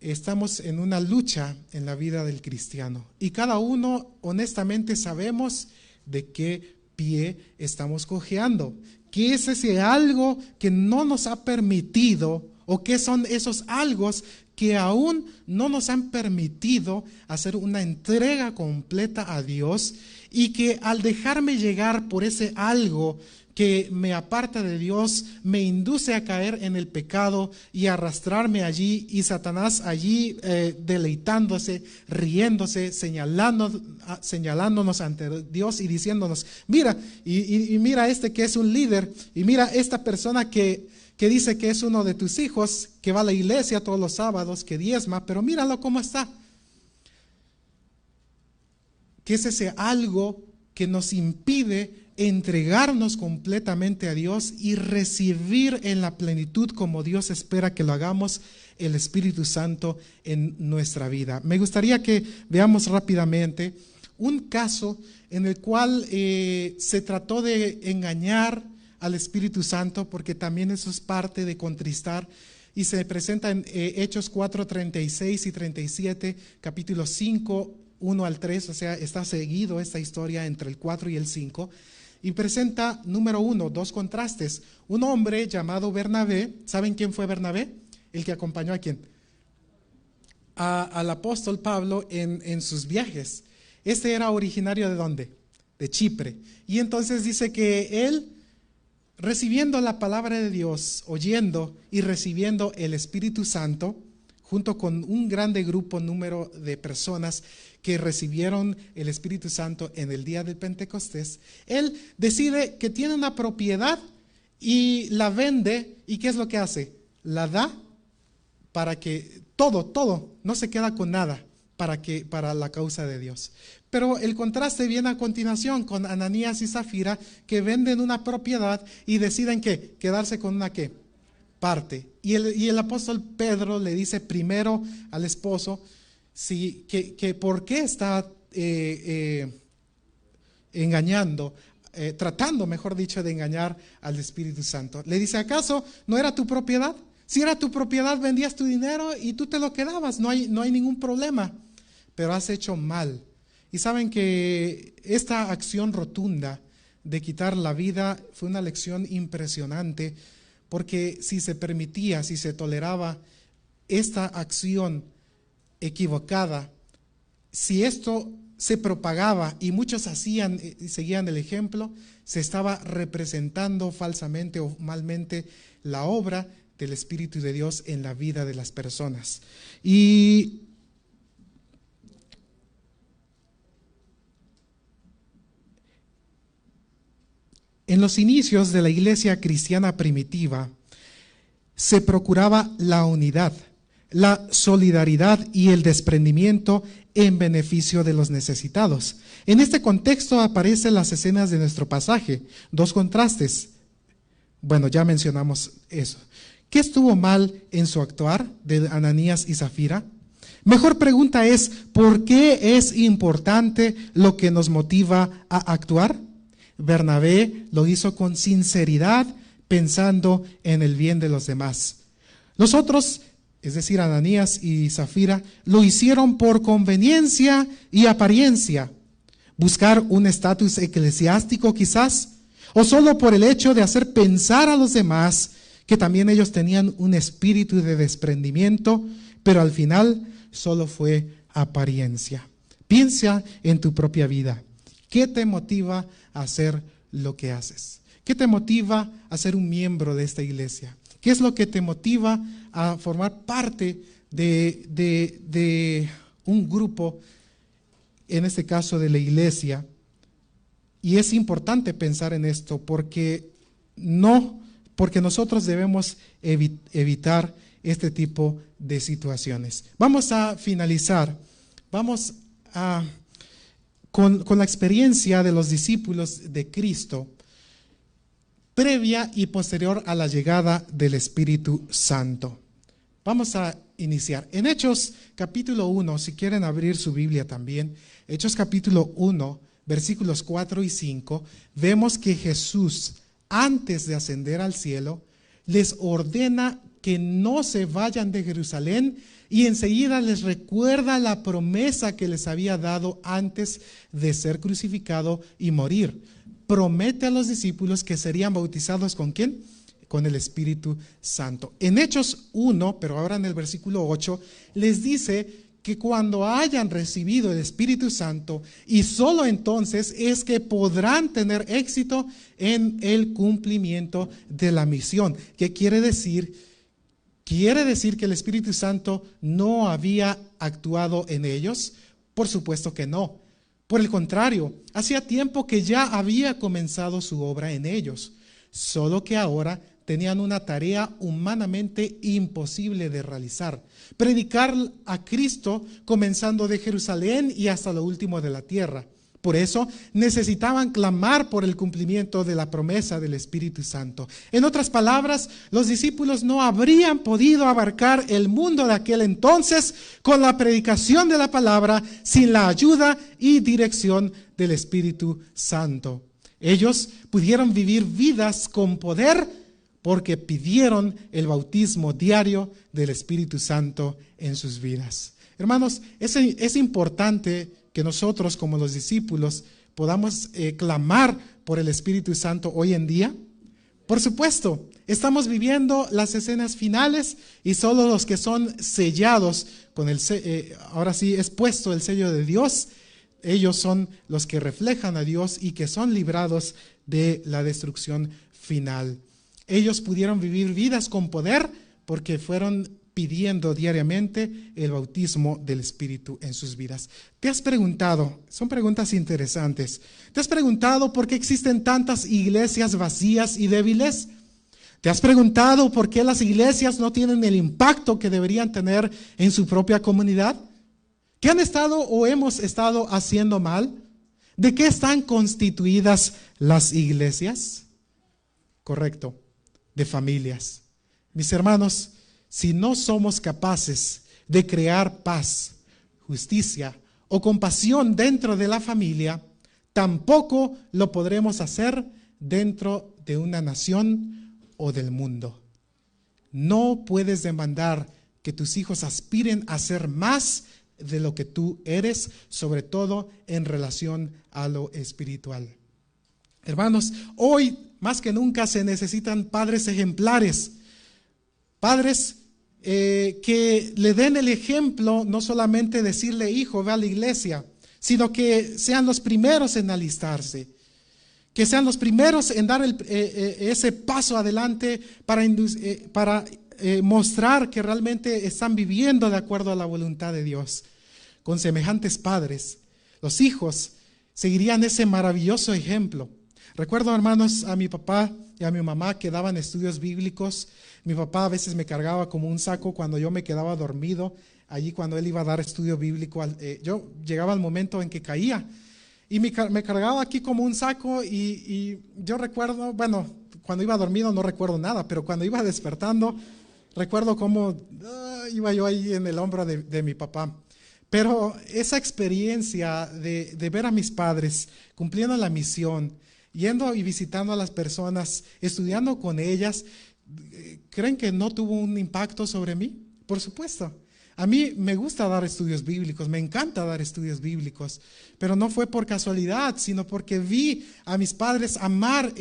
estamos en una lucha en la vida del cristiano. Y cada uno honestamente sabemos de qué pie estamos cojeando, qué es ese algo que no nos ha permitido o qué son esos algos que aún no nos han permitido hacer una entrega completa a Dios y que al dejarme llegar por ese algo que me aparta de Dios, me induce a caer en el pecado y arrastrarme allí, y Satanás allí deleitándose, riéndose, señalándonos ante Dios y diciéndonos, mira, y mira este que es un líder, y mira esta persona que dice que es uno de tus hijos, que va a la iglesia todos los sábados, que diezma, pero míralo cómo está. ¿Qué es ese algo que nos impide entregarnos completamente a Dios y recibir en la plenitud como Dios espera que lo hagamos el Espíritu Santo en nuestra vida? Me gustaría que veamos rápidamente un caso en el cual se trató de engañar al Espíritu Santo, porque también eso es parte de contristar, y se presenta en Hechos 4:36 y 37, capítulo 5, 1 al 3, o sea, está seguido esta historia entre el 4 y el 5, y presenta, número 1, dos contrastes. Un hombre llamado Bernabé. ¿Saben quién fue Bernabé? El que acompañó ¿a quién? Al apóstol Pablo en sus viajes. Este era originario ¿de dónde? De Chipre. Y entonces dice que él, recibiendo la palabra de Dios, oyendo y recibiendo el Espíritu Santo, junto con un grande número de personas que recibieron el Espíritu Santo en el día del Pentecostés, él decide que tiene una propiedad y la vende. ¿Y qué es lo que hace? La da para que todo, no se queda con nada para la causa de Dios. Pero el contraste viene a continuación con Ananías y Zafira, que venden una propiedad y deciden ¿qué? Quedarse con una ¿qué? Parte. Y el apóstol Pedro le dice primero al esposo que por qué está engañando, tratando, mejor dicho, de engañar al Espíritu Santo. Le dice, ¿acaso no era tu propiedad? Si era tu propiedad, vendías tu dinero y tú te lo quedabas, no hay ningún problema, pero has hecho mal. Y saben que esta acción rotunda de quitar la vida fue una lección impresionante, porque si se permitía, si se toleraba esta acción equivocada, si esto se propagaba y muchos hacían y seguían el ejemplo, se estaba representando falsamente o malmente la obra del Espíritu de Dios en la vida de las personas. Y en los inicios de la iglesia cristiana primitiva se procuraba la unidad, la solidaridad y el desprendimiento en beneficio de los necesitados. En este contexto aparecen las escenas de nuestro pasaje, dos contrastes. Bueno, ya mencionamos eso. ¿Qué estuvo mal en su actuar de Ananías y Zafira? Mejor pregunta es, ¿por qué es importante lo que nos motiva a actuar? Bernabé lo hizo con sinceridad, pensando en el bien de los demás. Los otros, es decir, Ananías y Zafira, lo hicieron por conveniencia y apariencia. buscar un estatus eclesiástico quizás, o solo por el hecho de hacer pensar a los demás que también ellos tenían un espíritu de desprendimiento, pero al final solo fue apariencia. Piensa en tu propia vida. ¿Qué te motiva a hacer lo que haces? ¿Qué te motiva a ser un miembro de esta iglesia? ¿Qué es lo que te motiva a formar parte de un grupo, en este caso de la iglesia? Y es importante pensar en esto porque nosotros debemos evitar este tipo de situaciones. Vamos a finalizar. Con la experiencia de los discípulos de Cristo, previa y posterior a la llegada del Espíritu Santo. Vamos a iniciar. En Hechos capítulo 1, si quieren abrir su Biblia también, Hechos capítulo 1, versículos 4 y 5, vemos que Jesús, antes de ascender al cielo, les ordena que no se vayan de Jerusalén y enseguida les recuerda la promesa que les había dado antes de ser crucificado y morir. Promete a los discípulos que serían bautizados ¿con quién? Con el Espíritu Santo. En Hechos 1, pero ahora en el versículo 8, les dice que cuando hayan recibido el Espíritu Santo, y solo entonces es que podrán tener éxito en el cumplimiento de la misión. ¿Qué quiere decir? ¿Quiere decir que el Espíritu Santo no había actuado en ellos? Por supuesto que no. Por el contrario, hacía tiempo que ya había comenzado su obra en ellos, solo que ahora tenían una tarea humanamente imposible de realizar: predicar a Cristo comenzando de Jerusalén y hasta lo último de la tierra. Por eso necesitaban clamar por el cumplimiento de la promesa del Espíritu Santo. En otras palabras, los discípulos no habrían podido abarcar el mundo de aquel entonces con la predicación de la palabra sin la ayuda y dirección del Espíritu Santo. Ellos pudieron vivir vidas con poder porque pidieron el bautismo diario del Espíritu Santo en sus vidas. Hermanos, es importante que nosotros como los discípulos podamos clamar por el Espíritu Santo hoy en día. Por supuesto, estamos viviendo las escenas finales y solo los que son sellados con ahora sí es puesto el sello de Dios, ellos son los que reflejan a Dios y que son librados de la destrucción final. Ellos pudieron vivir vidas con poder porque fueron pidiendo diariamente el bautismo del Espíritu en sus vidas. ¿Te has preguntado? Son preguntas interesantes. ¿Te has preguntado por qué existen tantas iglesias vacías y débiles? ¿Te has preguntado por qué las iglesias no tienen el impacto que deberían tener en su propia comunidad? ¿Qué han estado o hemos estado haciendo mal? ¿De qué están constituidas las iglesias? Correcto, de familias. Mis hermanos, si no somos capaces de crear paz, justicia o compasión dentro de la familia, tampoco lo podremos hacer dentro de una nación o del mundo. No puedes demandar que tus hijos aspiren a ser más de lo que tú eres, sobre todo en relación a lo espiritual. Hermanos, hoy más que nunca se necesitan padres ejemplares, padres que le den el ejemplo, no solamente decirle, hijo, ve a la iglesia, sino que sean los primeros en alistarse, que sean los primeros en dar ese paso adelante para mostrar que realmente están viviendo de acuerdo a la voluntad de Dios. Con semejantes padres, los hijos seguirían ese maravilloso ejemplo. Recuerdo, hermanos, a mi papá y a mi mamá que daban estudios bíblicos. Mi papá a veces me cargaba como un saco cuando yo me quedaba dormido. Allí cuando él iba a dar estudio bíblico, yo llegaba al momento en que caía. Y me cargaba aquí como un saco y yo recuerdo, bueno, cuando iba dormido no recuerdo nada, pero cuando iba despertando, recuerdo cómo iba yo ahí en el hombro de mi papá. Pero esa experiencia de ver a mis padres cumpliendo la misión, yendo y visitando a las personas, estudiando con ellas, ¿creen que no tuvo un impacto sobre mí? Por supuesto. A mí me gusta dar estudios bíblicos, me encanta dar estudios bíblicos, pero no fue por casualidad, sino porque vi a mis padres amar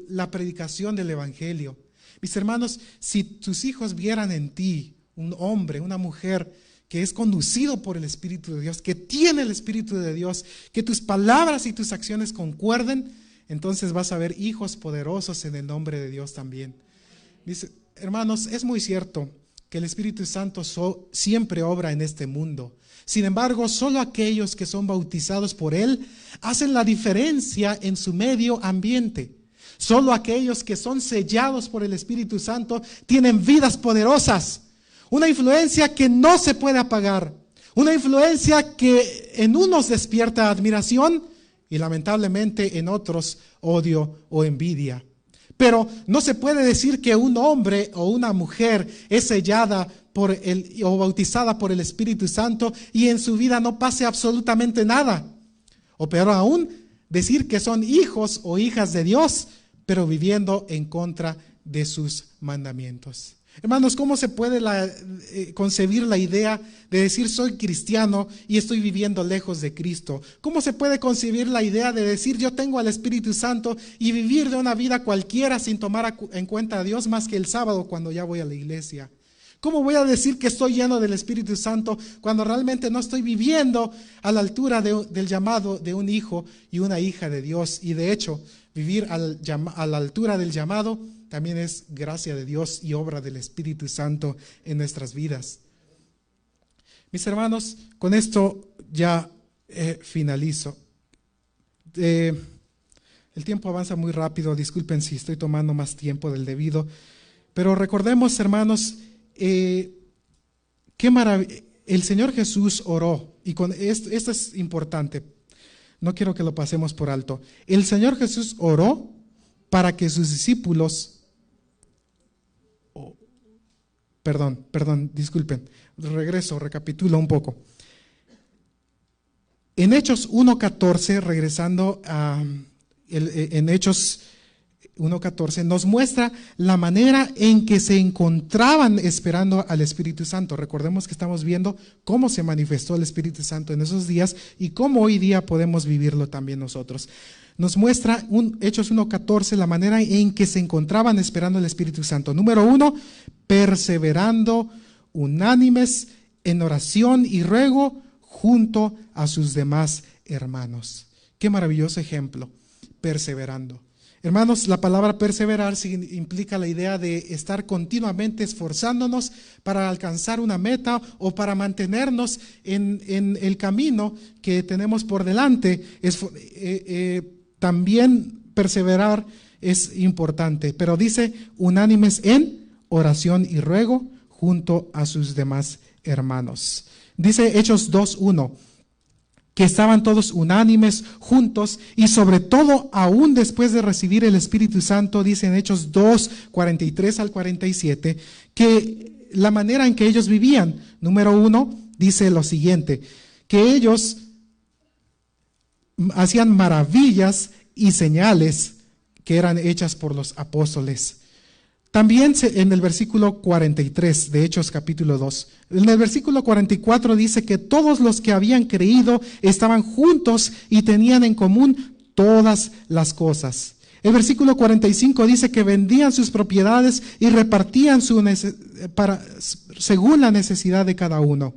la predicación del Evangelio. Mis hermanos, si tus hijos vieran en ti un hombre, una mujer que es conducido por el Espíritu de Dios, que tiene el Espíritu de Dios, que tus palabras y tus acciones concuerden, entonces vas a ver hijos poderosos en el nombre de Dios también. Mis hermanos, es muy cierto que el Espíritu Santo siempre obra en este mundo. Sin embargo, solo aquellos que son bautizados por Él hacen la diferencia en su medio ambiente. Solo aquellos que son sellados por el Espíritu Santo tienen vidas poderosas. Una influencia que no se puede apagar. Una influencia que en unos despierta admiración y lamentablemente en otros odio o envidia. Pero no se puede decir que un hombre o una mujer es sellada o bautizada por el Espíritu Santo y en su vida no pase absolutamente nada. O peor aún, decir que son hijos o hijas de Dios, pero viviendo en contra de sus mandamientos. Hermanos, ¿cómo se puede concebir la idea de decir soy cristiano y estoy viviendo lejos de Cristo? ¿Cómo se puede concebir la idea de decir yo tengo al Espíritu Santo y vivir de una vida cualquiera sin tomar en cuenta a Dios más que el sábado cuando ya voy a la iglesia? ¿Cómo voy a decir que estoy lleno del Espíritu Santo cuando realmente no estoy viviendo a la altura del llamado de un hijo y una hija de Dios? Y de hecho, vivir a la altura del llamado también es gracia de Dios y obra del Espíritu Santo en nuestras vidas. Mis hermanos, con esto ya finalizo. El tiempo avanza muy rápido, disculpen si estoy tomando más tiempo del debido, pero recordemos, hermanos, qué maravilla. El Señor Jesús oró, y con esto es importante, no quiero que lo pasemos por alto. El Señor Jesús oró para que sus discípulos, disculpen, recapitulo un poco. En Hechos 1:14, regresando en Hechos 1:14, nos muestra la manera en que se encontraban esperando al Espíritu Santo. Recordemos que estamos viendo cómo se manifestó el Espíritu Santo en esos días y cómo hoy día podemos vivirlo también nosotros. Nos muestra Hechos 1:14 la manera en que se encontraban esperando al Espíritu Santo. Número 1, perseverando unánimes en oración y ruego junto a sus demás hermanos. Qué maravilloso ejemplo, perseverando. Hermanos, la palabra perseverar implica la idea de estar continuamente esforzándonos para alcanzar una meta o para mantenernos en el camino que tenemos por delante. También perseverar es importante, pero dice unánimes en oración y ruego junto a sus demás hermanos. Dice Hechos 2:1. Que estaban todos unánimes, juntos, y sobre todo, aún después de recibir el Espíritu Santo, dice en Hechos 2:43 al 47, que la manera en que ellos vivían, número 1, dice lo siguiente, que ellos hacían maravillas y señales que eran hechas por los apóstoles. También en el versículo 43 de Hechos capítulo 2, en el versículo 44 dice que todos los que habían creído estaban juntos y tenían en común todas las cosas. El versículo 45 dice que vendían sus propiedades y repartían según la necesidad de cada uno.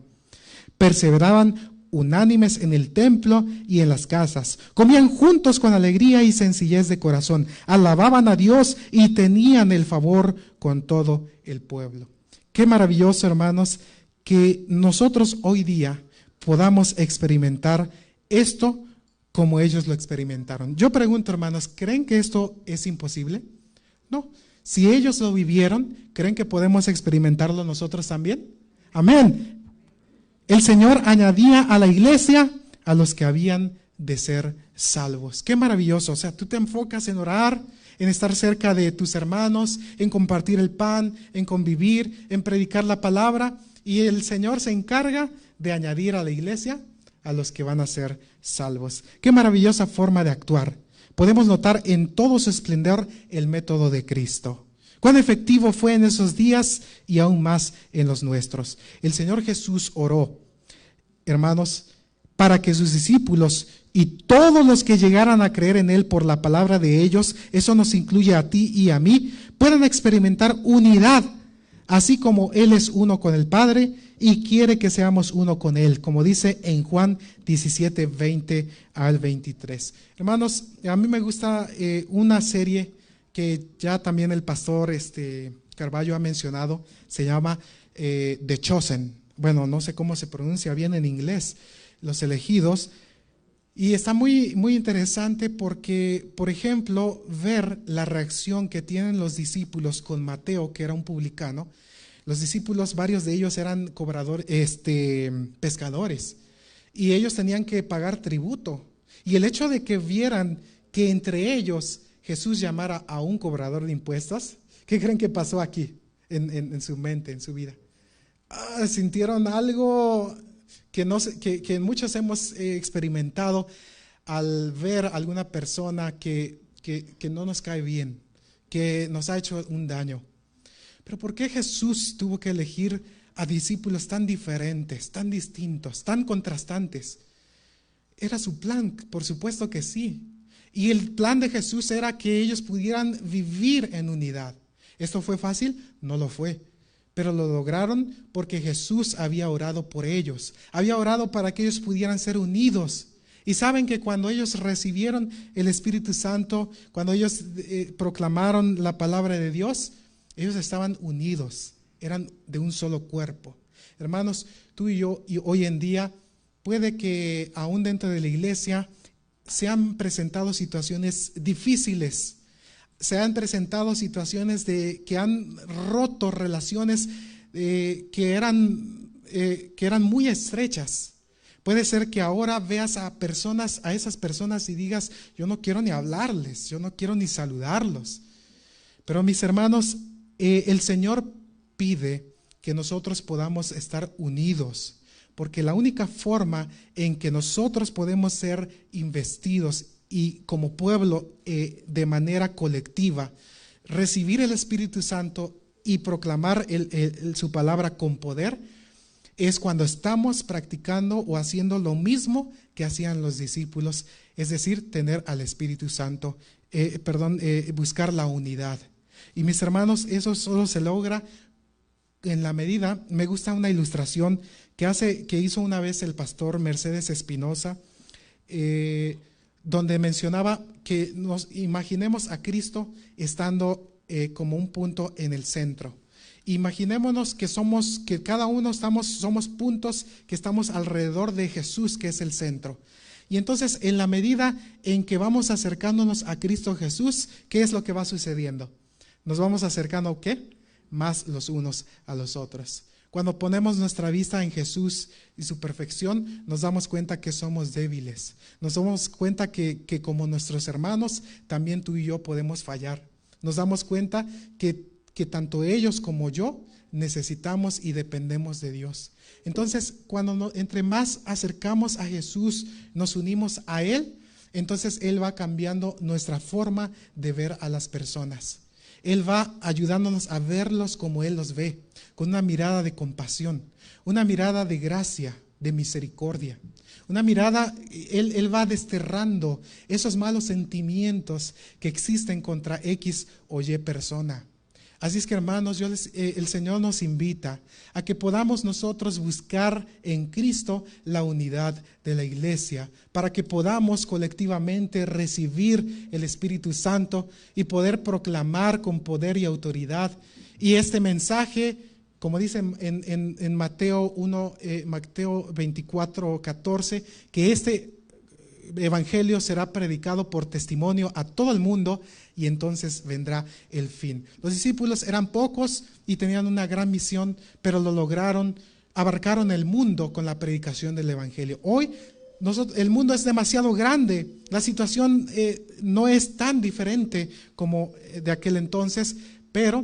Perseveraban unánimes en el templo y en las casas. Comían juntos con alegría y sencillez de corazón. Alababan a Dios y tenían el favor con todo el pueblo. Qué maravilloso, hermanos, que nosotros hoy día podamos experimentar esto como ellos lo experimentaron. Yo pregunto, hermanos, ¿creen que esto es imposible? No. Si ellos lo vivieron, ¿creen que podemos experimentarlo nosotros también? Amén. El Señor añadía a la iglesia a los que habían de ser salvos. Qué maravilloso. O sea, tú te enfocas en orar, en estar cerca de tus hermanos, en compartir el pan, en convivir, en predicar la palabra, y el Señor se encarga de añadir a la iglesia a los que van a ser salvos. Qué maravillosa forma de actuar. Podemos notar en todo su esplendor el método de Cristo. Cuán efectivo fue en esos días y aún más en los nuestros. El Señor Jesús oró, hermanos, para que sus discípulos y todos los que llegaran a creer en Él por la palabra de ellos, eso nos incluye a ti y a mí, puedan experimentar unidad, así como Él es uno con el Padre y quiere que seamos uno con Él, como dice en Juan 17, 20 al 23. Hermanos, a mí me gusta una serie que ya también el pastor Carballo ha mencionado, se llama The Chosen. Bueno, no sé cómo se pronuncia bien en inglés, Los Elegidos. Y está muy, muy interesante porque, por ejemplo, ver la reacción que tienen los discípulos con Mateo, que era un publicano. Los discípulos, varios de ellos eran pescadores, y ellos tenían que pagar tributo. Y el hecho de que vieran que entre ellos Jesús llamara a un cobrador de impuestos, ¿qué creen que pasó aquí en su mente, en su vida? Sintieron algo que muchos hemos experimentado al ver a alguna persona que no nos cae bien, que nos ha hecho un daño. Pero ¿por qué Jesús tuvo que elegir a discípulos tan diferentes, tan distintos, tan contrastantes? Era su plan, por supuesto que sí. Y el plan de Jesús era que ellos pudieran vivir en unidad. ¿Esto fue fácil? No lo fue. Pero lo lograron porque Jesús había orado por ellos. Había orado para que ellos pudieran ser unidos. Y saben que cuando ellos recibieron el Espíritu Santo, cuando ellos proclamaron la palabra de Dios, ellos estaban unidos, eran de un solo cuerpo. Hermanos, tú y yo, y hoy en día, puede que aún dentro de la iglesia se han presentado situaciones difíciles, se han presentado situaciones que han roto relaciones que eran muy estrechas. Puede ser que ahora veas a esas personas y digas, yo no quiero ni hablarles, yo no quiero ni saludarlos. Pero mis hermanos, el Señor pide que nosotros podamos estar unidos, porque la única forma en que nosotros podemos ser investidos y como pueblo de manera colectiva, recibir el Espíritu Santo y proclamar su palabra con poder, es cuando estamos practicando o haciendo lo mismo que hacían los discípulos, es decir, tener al Espíritu Santo, buscar la unidad. Y mis hermanos, eso solo se logra en la medida, me gusta una ilustración que hizo una vez el pastor Mercedes Espinosa, donde mencionaba que nos imaginemos a Cristo estando como un punto en el centro. Imaginémonos que cada uno somos puntos que estamos alrededor de Jesús, que es el centro. Y entonces, en la medida en que vamos acercándonos a Cristo Jesús, ¿qué es lo que va sucediendo? Nos vamos acercando, ¿qué? Más los unos a los otros. Cuando ponemos nuestra vista en Jesús y su perfección, nos damos cuenta que somos débiles. Nos damos cuenta que como nuestros hermanos, también tú y yo podemos fallar. Nos damos cuenta que tanto ellos como yo necesitamos y dependemos de Dios. Entonces, entre más acercamos a Jesús, nos unimos a Él, entonces Él va cambiando nuestra forma de ver a las personas. Él va ayudándonos a verlos como Él los ve, con una mirada de compasión, una mirada de gracia, de misericordia. Una mirada, Él va desterrando esos malos sentimientos que existen contra X o Y persona. Así es que, hermanos, el Señor nos invita a que podamos nosotros buscar en Cristo la unidad de la iglesia, para que podamos colectivamente recibir el Espíritu Santo y poder proclamar con poder y autoridad. Y este mensaje, como dice en Mateo 24:14, que este evangelio será predicado por testimonio a todo el mundo y entonces vendrá el fin. Los discípulos eran pocos y tenían una gran misión, pero lo lograron, abarcaron el mundo con la predicación del evangelio. Hoy el mundo es demasiado grande, la situación no es tan diferente como de aquel entonces, pero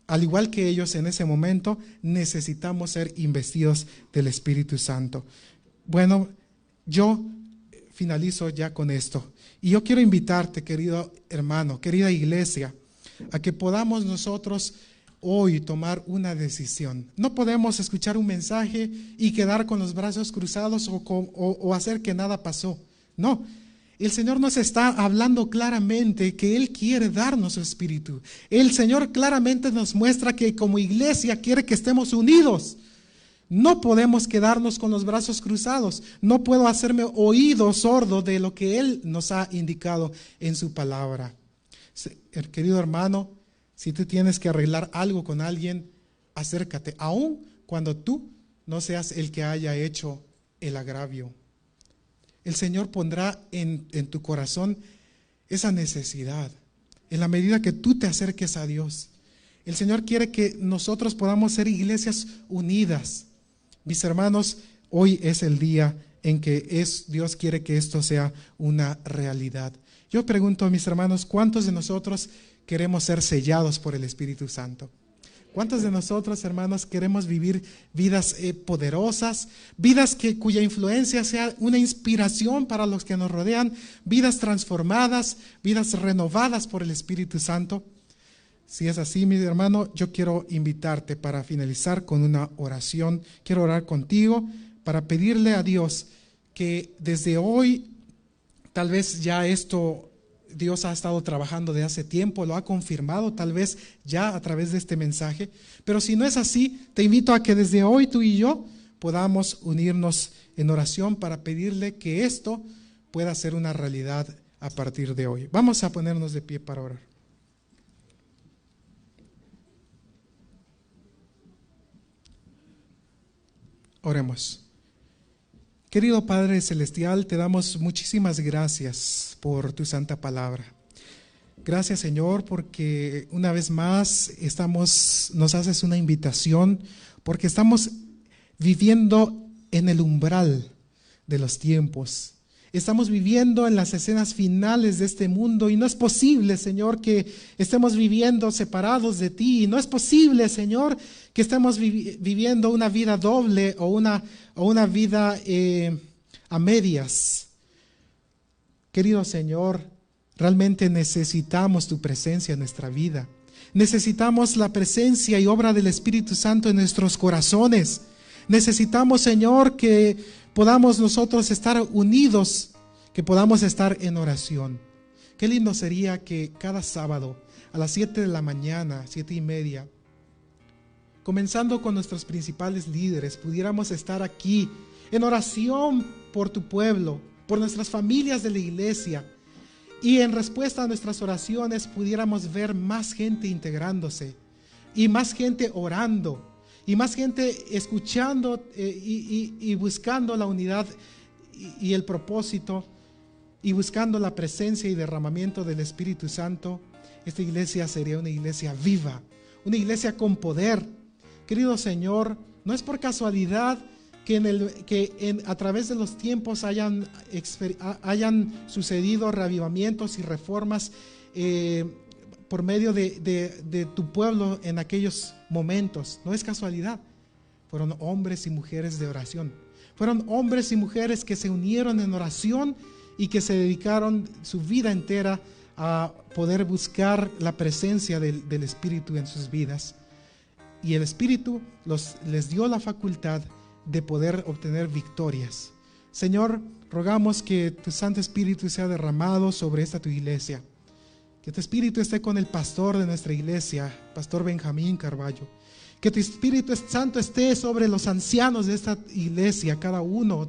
al igual que ellos en ese momento, necesitamos ser investidos del Espíritu Santo. Bueno, yo finalizo ya con esto. Y yo quiero invitarte, querido hermano, querida iglesia, a que podamos nosotros hoy tomar una decisión. No podemos escuchar un mensaje y quedar con los brazos cruzados o hacer que nada pasó. No, el Señor nos está hablando claramente que Él quiere darnos su espíritu. El Señor claramente nos muestra que como iglesia quiere que estemos unidos. No podemos quedarnos con los brazos cruzados. No puedo hacerme oído sordo de lo que Él nos ha indicado en su palabra. Querido hermano, si tú tienes que arreglar algo con alguien, acércate, aun cuando tú no seas el que haya hecho el agravio. El Señor pondrá en tu corazón esa necesidad, en la medida que tú te acerques a Dios. El Señor quiere que nosotros podamos ser iglesias unidas. Mis hermanos, hoy es el día en que Dios quiere que esto sea una realidad. Yo pregunto a mis hermanos, ¿cuántos de nosotros queremos ser sellados por el Espíritu Santo? ¿Cuántos de nosotros, hermanos, queremos vivir vidas poderosas, vidas cuya influencia sea una inspiración para los que nos rodean, vidas transformadas, vidas renovadas por el Espíritu Santo? Si es así, mi hermano, yo quiero invitarte para finalizar con una oración. Quiero orar contigo para pedirle a Dios que desde hoy, tal vez ya esto Dios ha estado trabajando de hace tiempo, lo ha confirmado tal vez ya a través de este mensaje, pero si no es así, te invito a que desde hoy tú y yo podamos unirnos en oración para pedirle que esto pueda ser una realidad a partir de hoy. Vamos a ponernos de pie para orar. Oremos. Querido Padre Celestial, te damos muchísimas gracias por tu santa palabra. Gracias, Señor, porque una vez más nos haces una invitación, porque estamos viviendo en el umbral de los tiempos. Estamos viviendo en las escenas finales de este mundo y no es posible, Señor, que estemos viviendo separados de ti. No es posible, Señor, que estemos viviendo una vida doble o una vida a medias. Querido Señor, realmente necesitamos tu presencia en nuestra vida. Necesitamos la presencia y obra del Espíritu Santo en nuestros corazones. Necesitamos, Señor, que podamos nosotros estar unidos, que podamos estar en oración. Qué lindo sería que cada sábado a las 7 de la mañana, 7:30, comenzando con nuestros principales líderes, pudiéramos estar aquí en oración por tu pueblo, por nuestras familias de la iglesia, y en respuesta a nuestras oraciones pudiéramos ver más gente integrándose y más gente orando y más gente escuchando y buscando la unidad y el propósito y buscando la presencia y derramamiento del Espíritu Santo. Esta iglesia sería una iglesia viva, una iglesia con poder. Querido Señor, no es por casualidad que a través de los tiempos hayan sucedido reavivamientos y reformas por medio de tu pueblo en aquellos momentos. No es casualidad. Fueron hombres y mujeres de oración. Fueron hombres y mujeres que se unieron en oración y que se dedicaron su vida entera a poder buscar la presencia del Espíritu en sus vidas. Y el Espíritu les dio la facultad de poder obtener victorias. Señor, rogamos que tu Santo Espíritu sea derramado sobre esta tu iglesia. Que tu Espíritu esté con el pastor de nuestra iglesia, Pastor Benjamín Carballo. Que tu Espíritu Santo esté sobre los ancianos de esta iglesia, cada uno,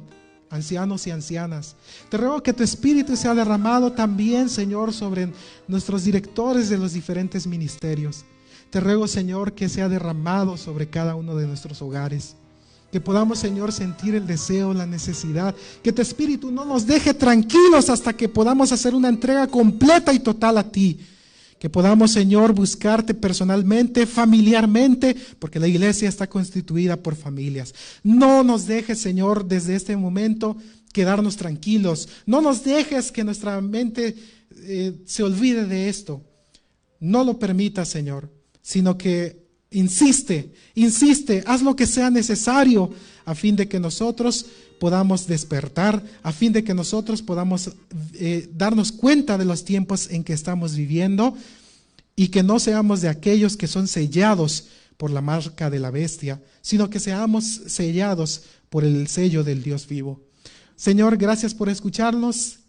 ancianos y ancianas. Te ruego que tu Espíritu sea derramado también, Señor, sobre nuestros directores de los diferentes ministerios. Te ruego, Señor, que sea derramado sobre cada uno de nuestros hogares. Que podamos, Señor, sentir el deseo, la necesidad. Que tu Espíritu no nos deje tranquilos hasta que podamos hacer una entrega completa y total a ti. Que podamos, Señor, buscarte personalmente, familiarmente, porque la iglesia está constituida por familias. No nos dejes, Señor, desde este momento quedarnos tranquilos. No nos dejes que nuestra mente se olvide de esto. No lo permitas, Señor, sino que insiste, haz lo que sea necesario a fin de que nosotros podamos despertar, a fin de que nosotros podamos darnos cuenta de los tiempos en que estamos viviendo y que no seamos de aquellos que son sellados por la marca de la bestia, sino que seamos sellados por el sello del Dios vivo. Señor, gracias por escucharnos.